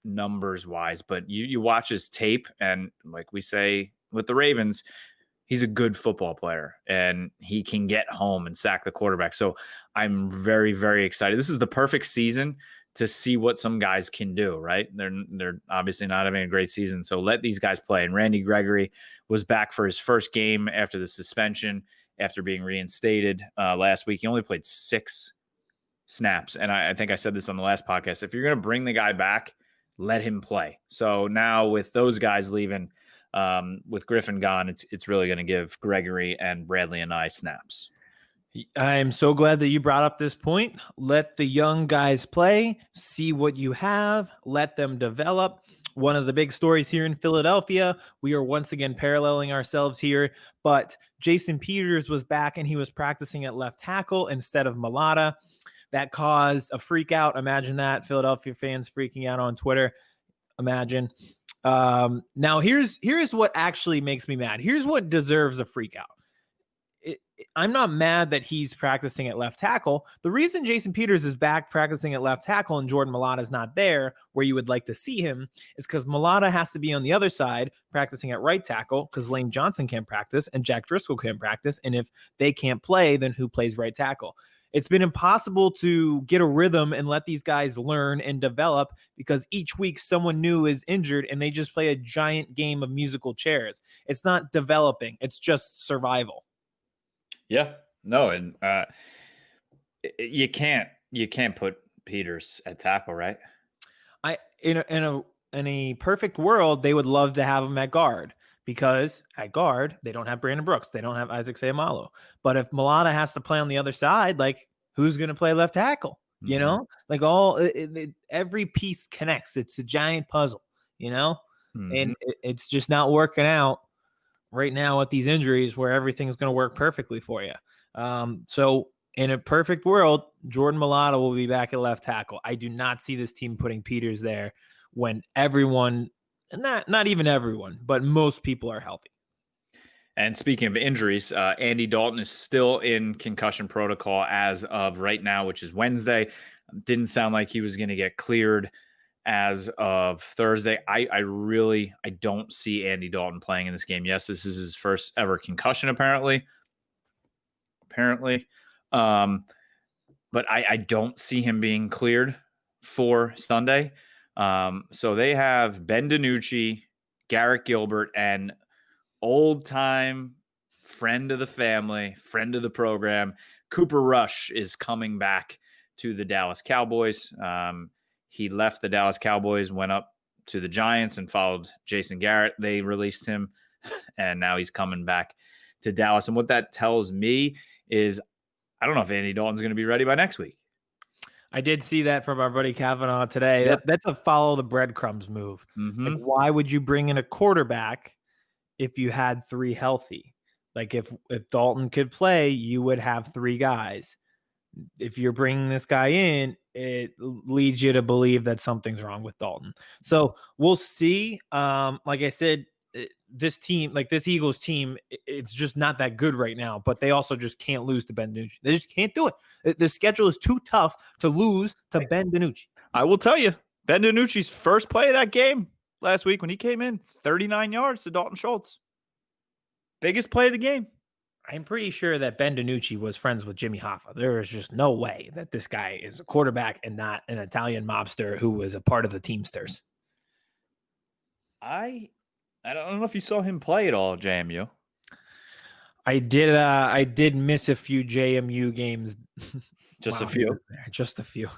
numbers wise, but you watch his tape, and like we say with the Ravens, he's a good football player and he can get home and sack the quarterback. So I'm very, very excited. This is the perfect season to see what some guys can do, right? They're obviously not having a great season. So let these guys play. And Randy Gregory was back for his first game after the suspension, after being reinstated last week. He only played 6 snaps. And I think I said this on the last podcast. If you're going to bring the guy back, let him play. So now with those guys leaving, with Griffin gone, it's really going to give Gregory and Bradley and I snaps. I'm so glad that you brought up this point. Let the young guys play, see what you have, let them develop. One of the big stories here in Philadelphia, we are once again paralleling ourselves here, but Jason Peters was back and he was practicing at left tackle instead of Mulata. That caused a freak out. Imagine that. Philadelphia fans freaking out on Twitter. Imagine. Now, here's what actually makes me mad. Here's what deserves a freak out. I'm not mad that he's practicing at left tackle. The reason Jason Peters is back practicing at left tackle and Jordan Mailata is not there where you would like to see him is because Mailata has to be on the other side practicing at right tackle because Lane Johnson can't practice and Jack Driscoll can't practice. And if they can't play, then who plays right tackle? It's been impossible to get a rhythm and let these guys learn and develop because each week someone new is injured and they just play a giant game of musical chairs. It's not developing. It's just survival. Yeah, no. And you can't put Peters at tackle, right? In a perfect world, they would love to have him at guard. Because at guard, they don't have Brandon Brooks. They don't have Isaac Seumalo. But if Mailata has to play on the other side, like who's going to play left tackle? Mm-hmm. You know, like every piece connects. It's a giant puzzle, you know, and it's just not working out right now with these injuries where everything's going to work perfectly for you. So in a perfect world, Jordan Mailata will be back at left tackle. I do not see this team putting Peters there when everyone – and not even everyone, but most people are healthy. And speaking of injuries, Andy Dalton is still in concussion protocol as of right now, which is Wednesday. Didn't sound like he was going to get cleared as of Thursday. I don't see Andy Dalton playing in this game. Yes, this is his first ever concussion, apparently. But I don't see him being cleared for Sunday. So they have Ben DiNucci, Garrett Gilbert, and old-time friend of the family, friend of the program, Cooper Rush is coming back to the Dallas Cowboys. He left the Dallas Cowboys, went up to the Giants, and followed Jason Garrett. They released him, and now he's coming back to Dallas. And what that tells me is I don't know if Andy Dalton's going to be ready by next week. I did see that from our buddy Kavanaugh today. Yep. That's a follow the breadcrumbs move. Mm-hmm. Like, why would you bring in a quarterback if you had 3 healthy? Like if Dalton could play, you would have 3 guys. If you're bringing this guy in, it leads you to believe that something's wrong with Dalton. So we'll see. Like I said, this team, like this Eagles team, it's just not that good right now, but they also just can't lose to Ben DiNucci. They just can't do it. The schedule is too tough to lose to Ben DiNucci. I will tell you, Ben DiNucci's first play of that game last week when he came in, 39 yards to Dalton Schultz. Biggest play of the game. I'm pretty sure that Ben DiNucci was friends with Jimmy Hoffa. There is just no way that this guy is a quarterback and not an Italian mobster who was a part of the Teamsters. I don't know if you saw him play at all, JMU. I did miss a few JMU games. Just a few. Just a few.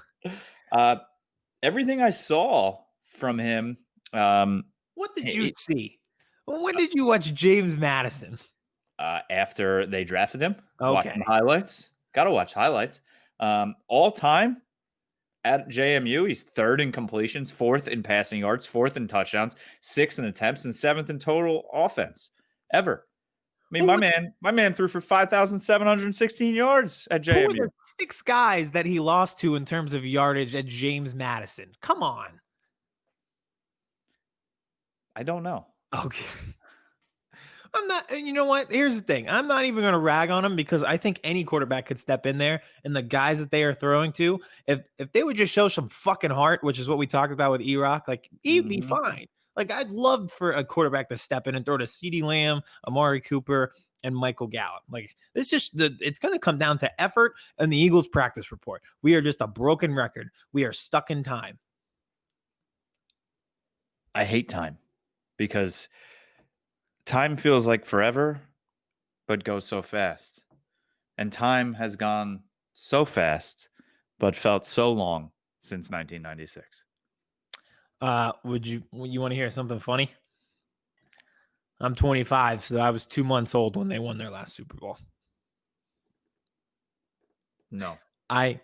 Everything I saw from him. What did you see? When did you watch James Madison? After they drafted him. Okay. Watching highlights. Got to watch highlights. All time, at JMU, he's 3rd in completions, 4th in passing yards, 4th in touchdowns, 6th in attempts, and 7th in total offense ever. I mean, my man threw for 5,716 yards at Who were JMU. the 6 guys that he lost to in terms of yardage at James Madison? Come on. I don't know. Okay. I'm not, you know what? Here's the thing. I'm not even going to rag on him because I think any quarterback could step in there, and the guys that they are throwing to, if they would just show some fucking heart, which is what we talked about with EROCK, like he'd be fine. Like I'd love for a quarterback to step in and throw to CeeDee Lamb, Amari Cooper, and Michael Gallup. Like it's going to come down to effort and the Eagles practice report. We are just a broken record. We are stuck in time. I hate time because time feels like forever, but goes so fast. And time has gone so fast, but felt so long since 1996. Would you want to hear something funny? I'm 25, so I was 2 months old when they won their last Super Bowl. No. How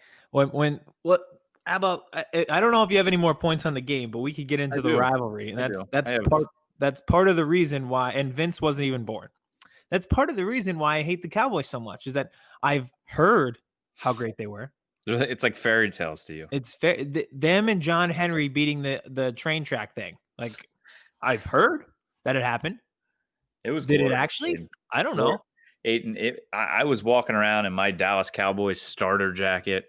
about I don't know if you have any more points on the game, but we could get into the rivalry. And that's part of the reason why, and Vince wasn't even born. That's part of the reason why I hate the Cowboys so much, is that I've heard how great they were. It's like fairy tales to you. It's fair. Them and John Henry beating the train track thing. Like I've heard that it happened. It was. Did it actually? I don't know. Aidan, I was walking around in my Dallas Cowboys starter jacket.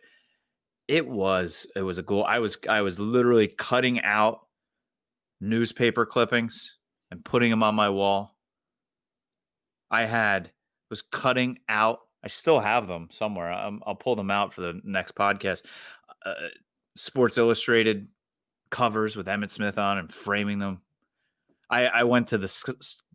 I was literally cutting out newspaper clippings and putting them on my wall. Was cutting out. I still have them somewhere. I'll pull them out for the next podcast. Sports Illustrated covers with Emmitt Smith on and framing them. I went to the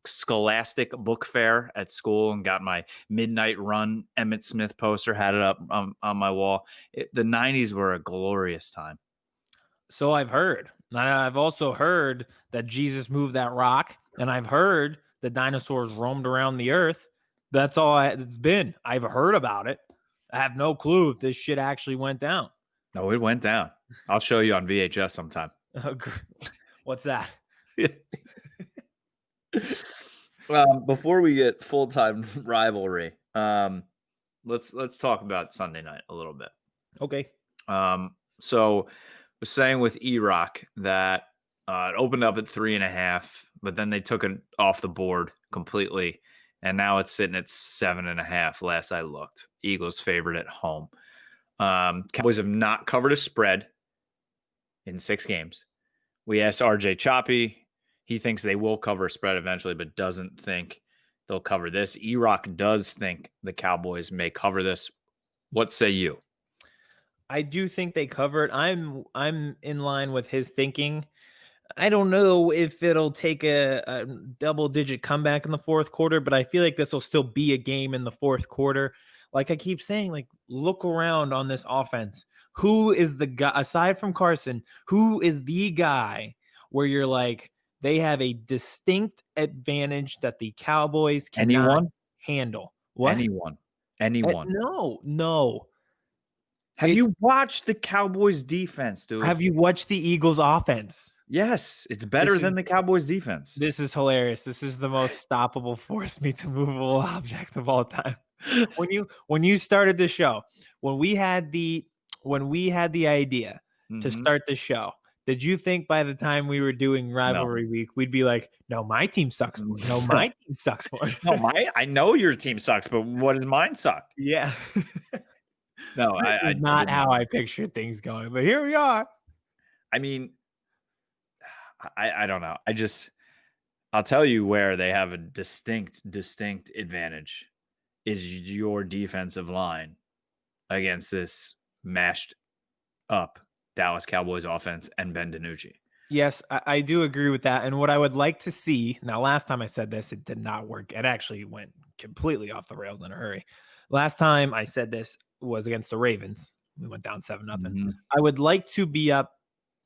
Scholastic Book Fair at school and got my Midnight Run Emmitt Smith poster, had it up on my wall. The 90s were a glorious time. So I've heard. I've also heard that Jesus moved that rock, and I've heard the dinosaurs roamed around the earth. That's all it's been. I've heard about it. I have no clue if this shit actually went down. No, it went down. I'll show you on VHS sometime. What's that? Before we get full-time rivalry, let's talk about Sunday night a little bit. Okay. So was saying with EROCK that it opened up at 3.5, but then they took it off the board completely, and now it's sitting at 7.5. Last I looked, Eagles favored at home. Cowboys have not covered a spread in 6 games. We asked RJ Choppy. He thinks they will cover a spread eventually, but doesn't think they'll cover this. EROCK does think the Cowboys may cover this. What say you? I do think they cover it. I'm in line with his thinking. I don't know if it'll take a double-digit comeback in the fourth quarter, but I feel like this will still be a game in the fourth quarter. Like I keep saying, like look around on this offense. Who is the guy, aside from Carson, who is the guy where you're like, they have a distinct advantage that the Cowboys cannot handle? What? Anyone. No. Have you watched the Cowboys defense, dude? Have you watched the Eagles offense? Yes, it's better than the Cowboys defense. This is hilarious. This is the most stoppable, force me to movable object of all time. When you started the show, when we had the idea to start the show, did you think by the time we were doing rivalry week, we'd be like, no, my team sucks more. No, my team sucks more. No, I know your team sucks, but what does mine suck? Yeah. No, I not how I pictured things going, but here we are. I mean, I don't know. I'll tell you where they have a distinct advantage is your defensive line against this mashed up Dallas Cowboys offense and Ben DiNucci. Yes, I do agree with that. And what I would like to see, now last time I said this, it did not work. It actually went completely off the rails in a hurry. Last time I said this was against the Ravens. We went down 7-0. I would like to be up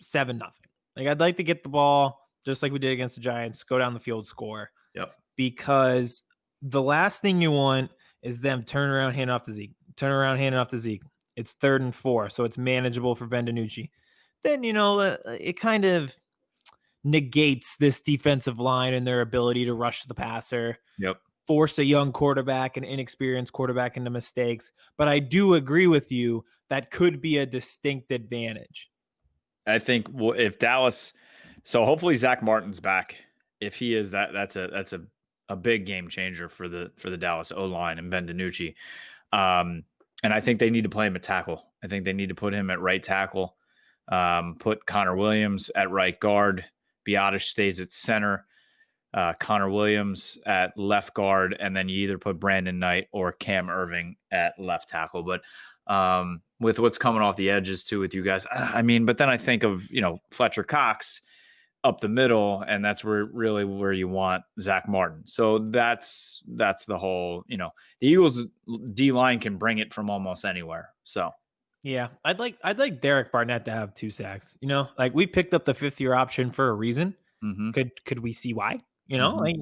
7-0. Like I'd like to get the ball just like we did against the Giants, go down the field, score. Yep. Because the last thing you want is them turn around, hand off to Zeke. It's 3rd and 4, so it's manageable for Ben DiNucci. Then, it kind of negates this defensive line and their ability to rush the passer. Yep. Force a young quarterback, an inexperienced quarterback into mistakes. But I do agree with you that could be a distinct advantage. I think if Dallas, so hopefully Zach Martin's back. If he is, that's a big game changer for the Dallas O-line and Ben DiNucci. And I think they need to play him at tackle. I think they need to put him at right tackle, put Connor Williams at right guard. Biotish stays at center. Connor Williams at left guard, and then you either put Brandon Knight or Cam Irving at left tackle. But with what's coming off the edges too with you guys, but then I think of, Fletcher Cox up the middle, and that's where you want Zach Martin. So that's the whole, the Eagles D line can bring it from almost anywhere. So yeah, I'd like Derek Barnett to have 2 sacks. Like we picked up the 5th-year option for a reason. Mm-hmm. Could we see why? Like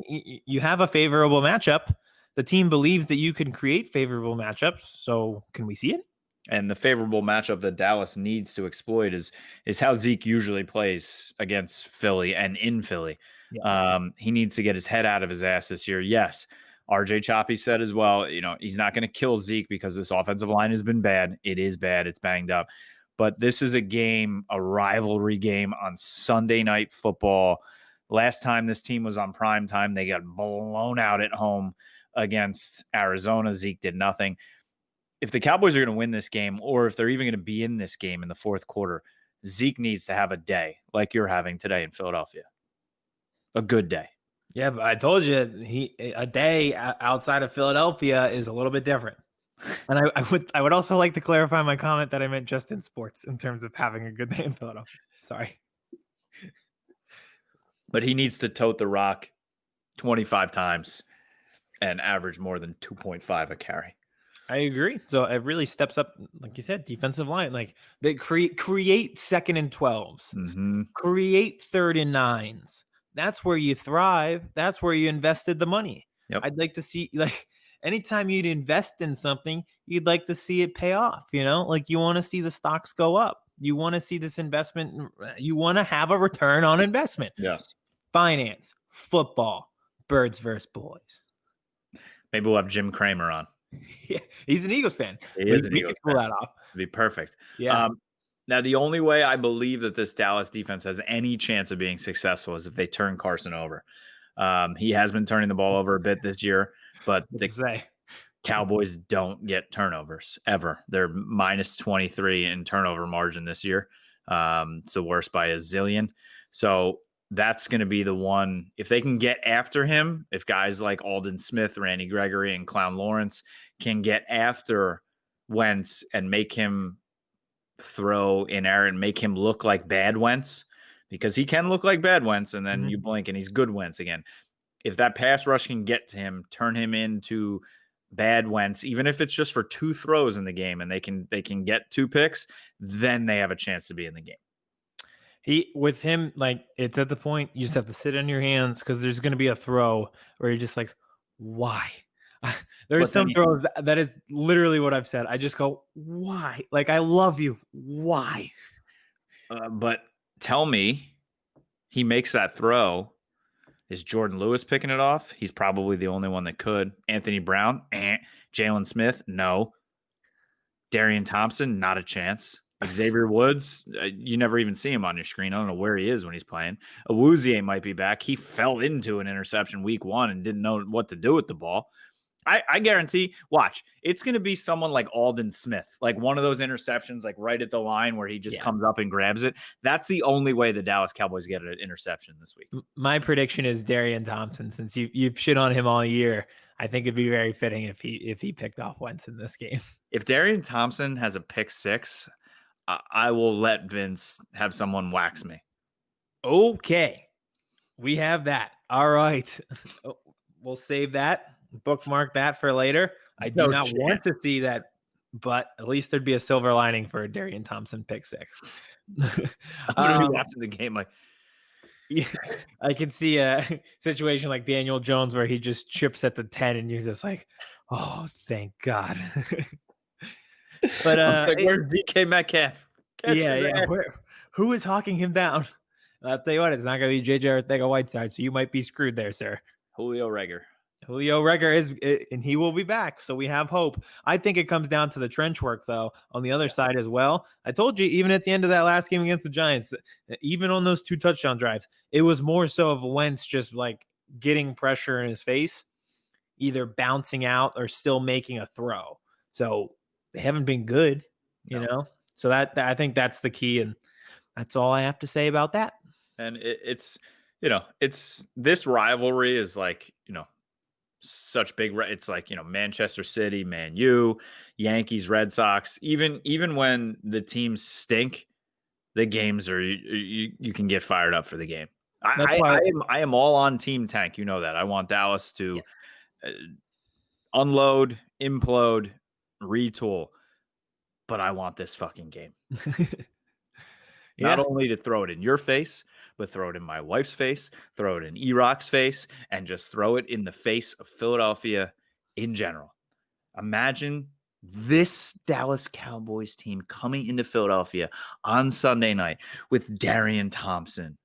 you have a favorable matchup. The team believes that you can create favorable matchups. So can we see it? And the favorable matchup that Dallas needs to exploit is how Zeke usually plays against Philly and in Philly. Yeah. He needs to get his head out of his ass this year. Yes. RJ Choppy said as well, he's not going to kill Zeke because this offensive line has been bad. It is bad. It's banged up. But this is a rivalry game on Sunday Night Football. Last time this team was on prime time, they got blown out at home against Arizona. Zeke did nothing. If the Cowboys are going to win this game, or if they're even going to be in this game in the 4th quarter, Zeke needs to have a day like you're having today in Philadelphia. A good day. Yeah, but I told you a day outside of Philadelphia is a little bit different. And I would also like to clarify my comment that I meant just in sports in terms of having a good day in Philadelphia. Sorry. But he needs to tote the rock 25 times and average more than 2.5 a carry. I agree. So it really steps up, like you said, defensive line. Like they create 2nd and 12s, create 3rd and 9s. That's where you thrive. That's where you invested the money. Yep. I'd like to see, like, anytime you'd invest in something, you'd like to see it pay off. Like you want to see the stocks go up. You want to see this investment. You want to have a return on investment. Yes. Finance, football, birds versus boys. Maybe we'll have Jim Cramer on. Yeah, he's an Eagles fan. He is an Eagles fan. Pull that off. It'd be perfect. Yeah. Now, the only way I believe that this Dallas defense has any chance of being successful is if they turn Carson over. He has been turning the ball over a bit this year, but the Cowboys don't get turnovers ever. They're minus 23 in turnover margin this year. So worse by a zillion. So that's going to be the one. If they can get after him, if guys like Aldon Smith, Randy Gregory, and Clown Lawrence can get after Wentz and make him throw in air and make him look like bad Wentz, because he can look like bad Wentz, and then you blink and he's good Wentz again. If that pass rush can get to him, turn him into bad Wentz, even if it's just for 2 throws in the game, and they can get 2 picks, then they have a chance to be in the game. With him, like, it's at the point you just have to sit on your hands because there's going to be a throw where you're just like, why? There's some throws that is literally what I've said. I just go, why? Like, I love you. Why? But tell me, he makes that throw. Is Jordan Lewis picking it off? He's probably the only one that could. Anthony Brown? Jalen Smith? No. Darian Thompson? Not a chance. Xavier Woods? You never even see him on your screen. I don't know where he is when he's playing. Awuzie might be back. He fell into an interception week 1 and didn't know what to do with the ball. I guarantee, watch, it's going to be someone like Aldon Smith, like one of those interceptions, like right at the line where he just comes up and grabs it. That's the only way the Dallas Cowboys get an interception this week. My prediction is Darian Thompson. Since you've shit on him all year, I think it'd be very fitting if he picked off Wentz in this game. If Darian Thompson has a pick 6, I will let Vince have someone wax me. Okay. We have that. All right. We'll save that. Bookmark that for later. I do not want to see that, but at least there'd be a silver lining for a Darian Thompson pick 6. I'm going to be watching the game like, yeah, I can see a situation like Daniel Jones where he just chips at the 10 and you're just like, oh, thank God. But I'm like, where's DK Metcalf? Catch yeah, his yeah. ass. Who is hawking him down? I'll tell you what, it's not going to be JJ Arcega-Whiteside, so you might be screwed there, sir. Julio Reagor. Julio Reagor is, and he will be back, so we have hope. I think it comes down to the trench work, though, on the other side as well. I told you, even at the end of that last game against the Giants, even on those 2 touchdown drives, it was more so of Wentz just like getting pressure in his face, either bouncing out or still making a throw. So they haven't been good, you know? So that I think that's the key, and that's all I have to say about that. And it's, it's this rivalry is like, such big. It's like, Manchester City, Man U, Yankees, Red Sox. Even when the teams stink, the games are you can get fired up for the game. I am all on Team Tank. You know that. I want Dallas to unload, implode, retool, but I want this fucking game. Not only to throw it in your face, but throw it in my wife's face, throw it in EROCK's face, and just throw it in the face of Philadelphia in general. Imagine this Dallas Cowboys team coming into Philadelphia on Sunday night with Darian Thompson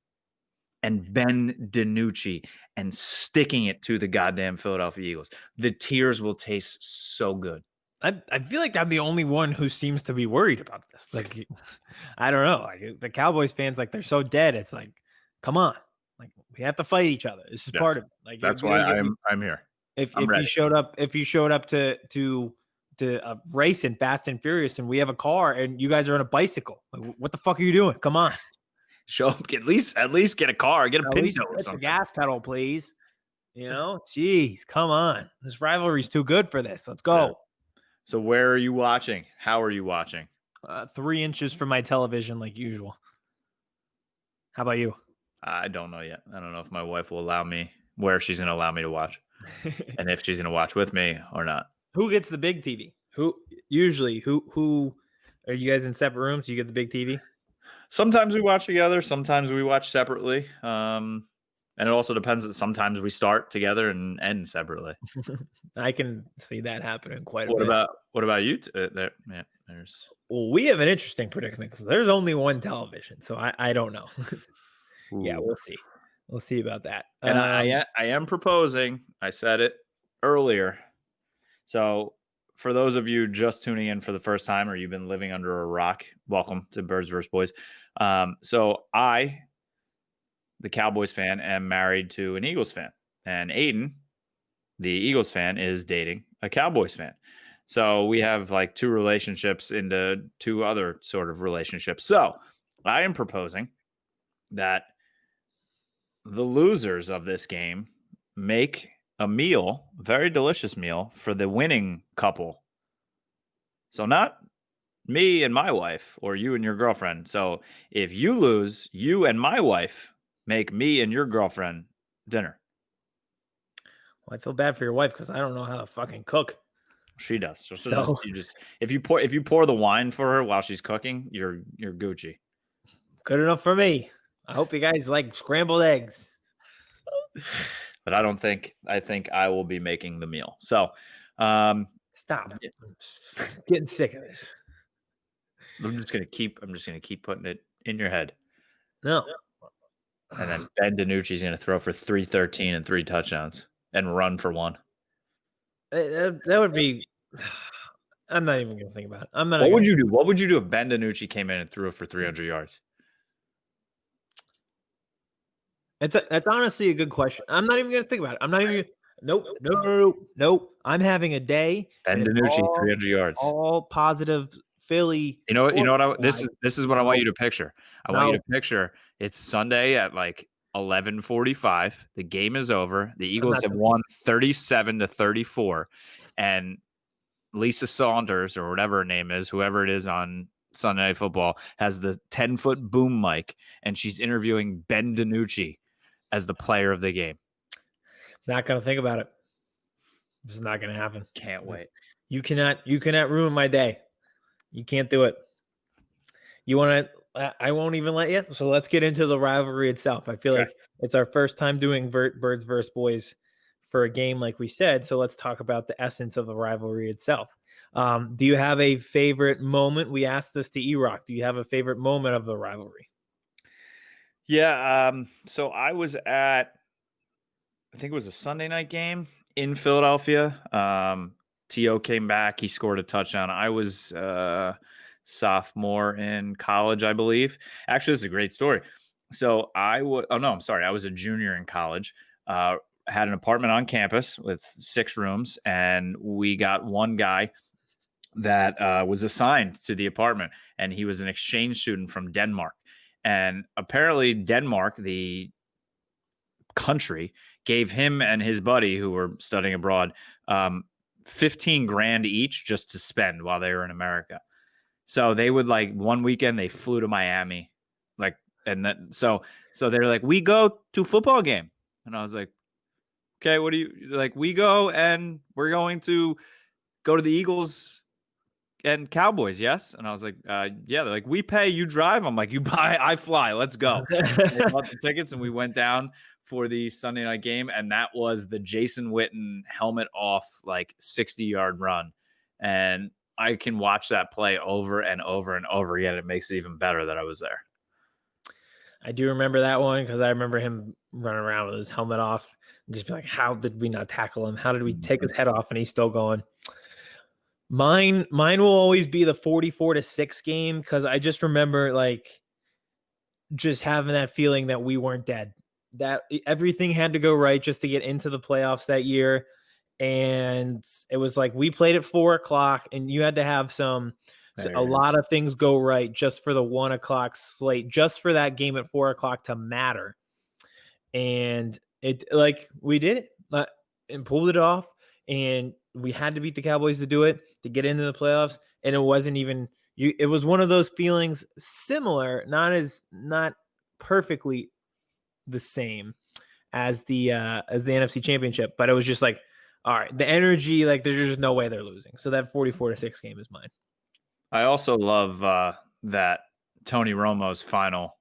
and Ben DiNucci and sticking it to the goddamn Philadelphia Eagles. The tears will taste so good. I feel like I'm the only one who seems to be worried about this. Like, I don't know. Like the Cowboys fans, like they're so dead. It's like, come on, like we have to fight each other. This is part of it. Like that's why I'm here. If you showed up to a race in Fast and Furious, and we have a car, and you guys are on a bicycle, like, what the fuck are you doing? Come on, show up. At least get a car, get a Pinto or something. The gas pedal, please. Jeez, come on. This rivalry's too good for this. Let's go. Yeah. So where are you watching? How are you watching? 3 inches from my television, like usual. How about you? I don't know yet. I don't know if my wife will allow me, where she's going to allow me to watch, and if she's going to watch with me or not. Who gets the big TV? Who are you guys in separate rooms? You get the big TV? Sometimes we watch together. Sometimes we watch separately. And it also depends that sometimes we start together and end separately. I can see that happening quite a bit. What about you? Well, we have an interesting predicament because there's only one television, so I don't know. Yeah, we'll see. We'll see about that. And I am proposing. I said it earlier. So for those of you just tuning in for the first time, or you've been living under a rock, welcome to Birds vs. Boys. So I, the Cowboys fan, am married to an Eagles fan, and Aidan, the Eagles fan, is dating a Cowboys fan. So we have like 2 relationships into 2 other sort of relationships. So I am proposing that the losers of this game make a meal, a very delicious meal, for the winning couple. So not me and my wife, or you and your girlfriend. So if you lose, you and my wife make me and your girlfriend dinner. Well, I feel bad for your wife because I don't know how to fucking cook. She does. So if you pour the wine for her while she's cooking, you're Gucci. Good enough for me. I hope you guys like scrambled eggs. But I think I will be making the meal. So stop. I'm getting sick of this. I'm just gonna keep putting it in your head. No. And then Ben DiNucci is gonna throw for 313 and 3 touchdowns and run for 1. That would be. I'm not even gonna think about it. What would you do? What would you do if Ben DiNucci came in and threw for 300 yards? That's honestly a good question. I'm not even gonna think about it. I'm not even. Nope. I'm having a day. Ben DiNucci, 300 yards. All positive Philly. You know what? This is what I want you to picture. I want you to picture it's Sunday at like 11:45. The game is over. The Eagles have won 37-34, and Lisa Saunders, or whatever her name is, whoever it is on Sunday Night Football, has the 10-foot boom mic, and she's interviewing Ben DiNucci as the player of the game. Not gonna think about it. This is not gonna happen. Can't wait. You cannot ruin my day. You can't do it. You want to? I won't even let you. So let's get into the rivalry itself. I feel like it's our first time doing Birds vs. Boys for a game, like we said. So let's talk about the essence of the rivalry itself. Do you have a favorite moment? We asked this to EROCK. Do you have a favorite moment of the rivalry? Yeah. So I was at, I think it was a Sunday night game in Philadelphia. T.O. came back. He scored a touchdown. I was sophomore in college, I believe. Actually, this is a great story. So I was a junior in college. Had an apartment on campus with 6 rooms, and we got one guy that was assigned to the apartment, and he was an exchange student from Denmark. And apparently Denmark, the country, gave him and his buddy who were studying abroad 15 grand each just to spend while they were in America. So they would, like, one weekend they flew to Miami, like, and then so they're like, we go to football game, and I was like, okay, what do you like? We go and we're going to go to the Eagles and Cowboys, yes? And I was like, yeah. They're like, we pay, you drive. I'm like, you buy, I fly. Let's go. They bought the tickets, and we went down for the Sunday night game, and that was the Jason Witten helmet off, like, 60-yard run. And I can watch that play over and over and over again. It makes it even better that I was there. I do remember that one because I remember him running around with his helmet off and just be like, how did we not tackle him? How did we take his head off and he's still going? Mine will always be the 44-6 game because I just remember, like, just having that feeling that we weren't dead, that everything had to go right just to get into the playoffs that year. And it was like we played at 4:00, and you had to have a lot of things go right just for the 1:00 slate, just for that game at 4:00 to matter. And it, like, we did it and pulled it off, and we had to beat the Cowboys to do it, to get into the playoffs. And it wasn't even it was one of those feelings similar, not perfectly the same as the NFC Championship, but it was just like, all right, the energy, like, there's just no way they're losing. So that 44-6 game is mine. I also love that Tony Romo's final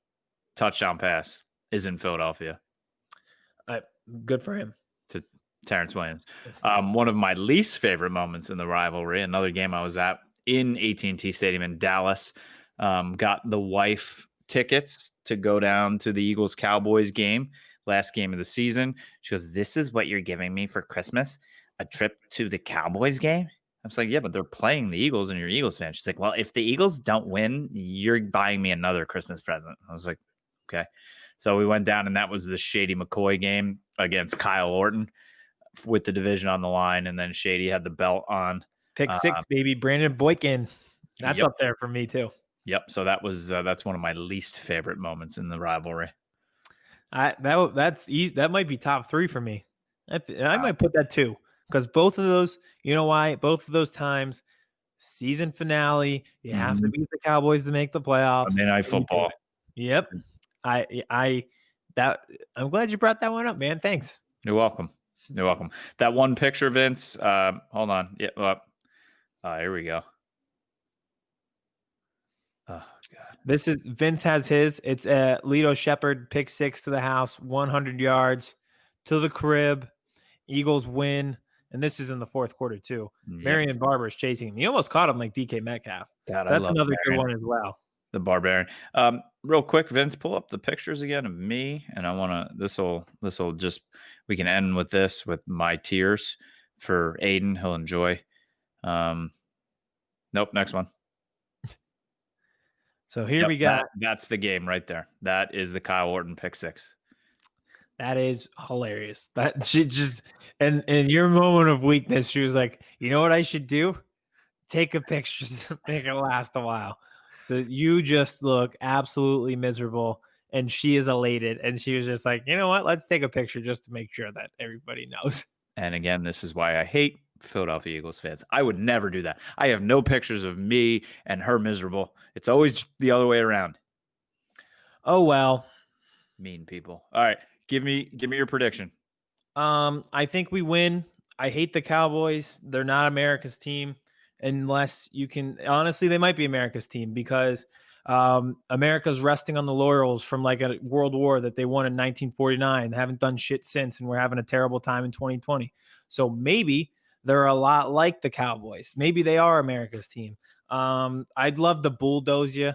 touchdown pass is in Philadelphia. Good for him. To Terrence Williams. One of my least favorite moments in the rivalry, another game I was at in AT&T Stadium in Dallas, got the wife tickets to go down to the Eagles Cowboys game, last game of the season. She goes, "This is what you're giving me for Christmas? A trip to the Cowboys game?" I was like, "Yeah, but they're playing the Eagles and you're an Eagles fan." She's like, "Well, if the Eagles don't win, you're buying me another Christmas present." I was like, okay. So we went down, and that was the Shady McCoy game against Kyle Orton with the division on the line. And then Shady had the belt on. Pick 6, baby. Brandon Boykin. That's Yep. up there for me too. Yep. So that was that's one of my least favorite moments in the rivalry. That's easy. That might be top 3 for me. I might put that 2, because both of those, you know why? Both of those times, season finale, you have to beat the Cowboys to make the playoffs. Monday Night Football. Yep. I'm glad you brought that one up, man. Thanks. You're welcome. You're welcome. That one picture, Vince. Hold on. Yeah. Here we go. Oh God. This is Vince has his. It's a Lito Shepherd pick 6 to the house, 100 yards to the crib. Eagles win, and this is in the 4th quarter too. Yep. Marion Barber's chasing him. He almost caught him like DK Metcalf. God, so that's another good one as well. The Barbarian. Real quick, Vince, pull up the pictures again of me, and I want to. This will just, we can end with this, with my tears for Aidan. He'll enjoy. Nope. Next one. So here we got. That's the game right there. That is the Kyle Orton pick 6. That is hilarious. That she just, and in your moment of weakness, she was like, "You know what I should do? Take a picture to make it last a while." So you just look absolutely miserable, and she is elated, and she was just like, "You know what? Let's take a picture just to make sure that everybody knows." And again, this is why I hate Philadelphia Eagles fans. I would never do that. I have no pictures of me and her miserable. It's always the other way around. Oh well. Mean people. All right. Give me your prediction. I think we win. I hate the Cowboys. They're not America's team. Unless you can, honestly, they might be America's team, because America's resting on the laurels from like a world war that they won in 1949. They haven't done shit since, and we're having a terrible time in 2020. So maybe they're a lot like the Cowboys. Maybe they are America's team. I'd love to bulldoze you.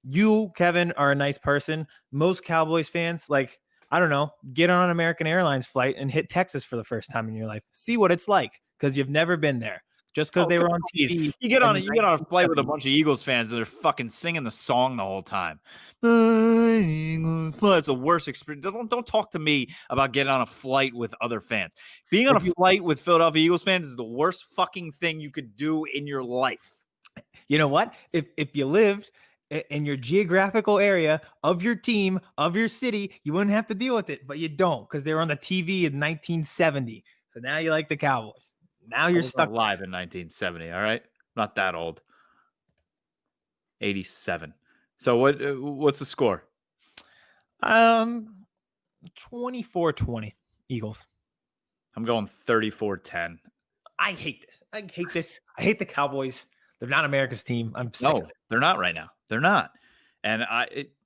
You, Kevin, are a nice person. Most Cowboys fans, like, I don't know, get on an American Airlines flight and hit Texas for the first time in your life. See what it's like, because you've never been there. Just because they were on TV. You get on a flight with a 1970s. bunch of Eagles fans and they're fucking singing the song the whole time. It's the worst experience. Don't talk to me about getting on a flight with other fans. Being on a flight with Philadelphia Eagles fans is the worst fucking thing you could do in your life. You know what? If you lived in your geographical area of your team, of your city, you wouldn't have to deal with it, but you don't, because they were on the TV in 1970. So now you like the Cowboys. Now you're stuck live in 1970. All right, not that old. 87. So what's the score? 24-20 Eagles. I'm going 34-10. I hate this. I hate the Cowboys. They're not America's team. I'm sick of it. They're not right now. They're not. And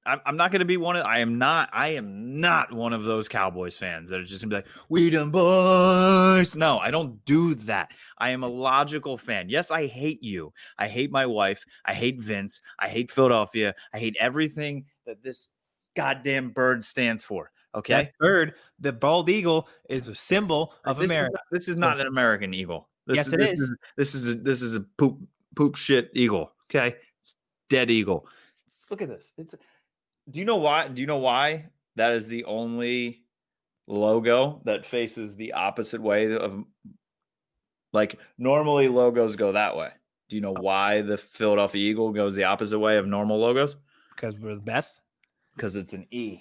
I'm not going to be one of. I am not one of those Cowboys fans that are just going to be like, "We done boys." No, I don't do that. I am a logical fan. Yes, I hate you. I hate my wife. I hate Vince. I hate Philadelphia. I hate everything that this goddamn bird stands for. Okay, that bird, the bald eagle, is a symbol of America. This is not an American eagle. This is a poop shit eagle. Okay, it's dead eagle. Look at this. Do you know why? Do you know why that is the only logo that faces the opposite way of, like, normally logos go that way? Do you know why the Philadelphia Eagle goes the opposite way of normal logos? Because we're the best. Because it's an E.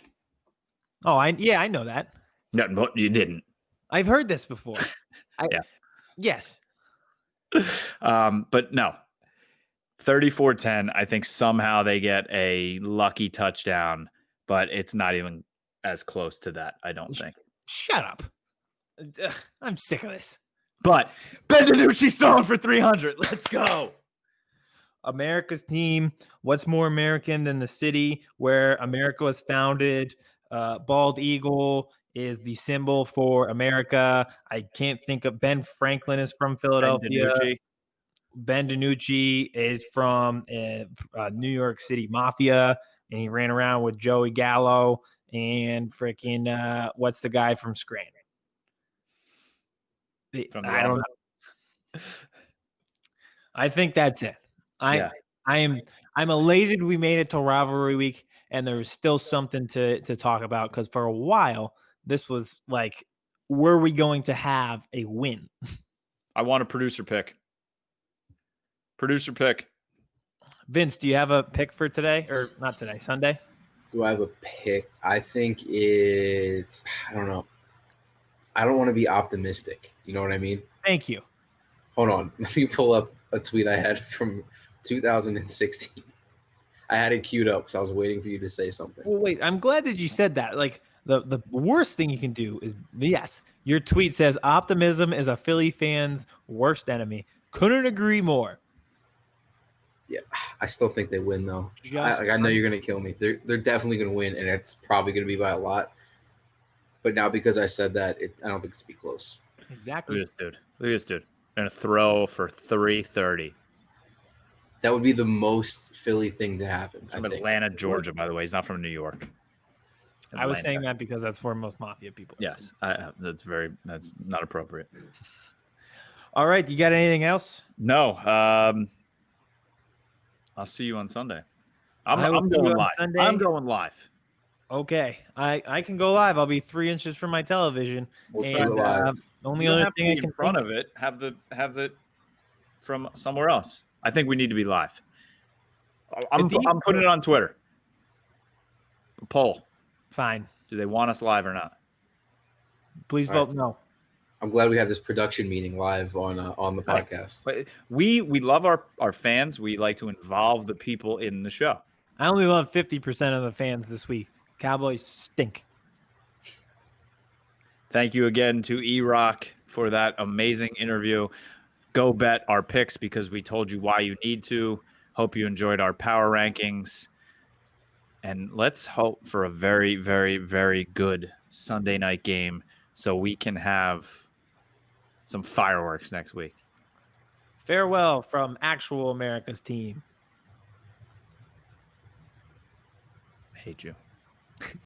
Oh, I know that. No, but you didn't. I've heard this before. Yeah. Yes. But no. 34-10, I think somehow they get a lucky touchdown, but it's not even as close to that, I don't think. Shut up. Ugh, I'm sick of this. But Ben DiNucci's throwing for 300. Let's go. America's team. What's more American than the city where America was founded? Bald eagle is the symbol for America. I can't think of. Ben Franklin is from Philadelphia. Ben DiNucci is from New York City Mafia, and he ran around with Joey Gallo and freaking what's the guy from Scranton? I don't know. I think that's it. I'm elated we made it to rivalry week, and there was still something to talk about, because for a while this was like, were we going to have a win? I want a producer pick. Producer pick. Vince, do you have a pick for today? Or not today, Sunday? Do I have a pick? I think it's, I don't know. I don't want to be optimistic. You know what I mean? Thank you. Hold on. Let me pull up a tweet I had from 2016. I had it queued up because I was waiting for you to say something. Well, wait, I'm glad that you said that. Like, the worst thing you can do is, yes, your tweet says optimism is a Philly fan's worst enemy. Couldn't agree more. Yeah, I still think they win, though. I know you're going to kill me. They're definitely going to win, and it's probably going to be by a lot. But now, because I said that, I don't think it's going to be close. Exactly. Look at this dude. Going to throw for 330. That would be the most Philly thing to happen. From Atlanta, Georgia, by the way. He's not from New York. I was saying that because that's where most Mafia people are. Yes, that's not appropriate. All right, you got anything else? No. I'll see you on Sunday. I'm going live. I'm going live. Okay, I can go live. I'll be 3 inches from my television. We'll start live. Only other thing I can in front of it, have it from somewhere else. I think we need to be live. I'm putting it on Twitter. A poll. Fine. Do they want us live or not? Please vote no. I'm glad we had this production meeting live on the podcast. But we love our fans. We like to involve the people in the show. I only love 50% of the fans this week. Cowboys stink. Thank you again to EROCK for that amazing interview. Go bet our picks because we told you why you need to. Hope you enjoyed our power rankings. And let's hope for a very, very, very good Sunday night game so we can have some fireworks next week. Farewell from actual America's team. I hate you.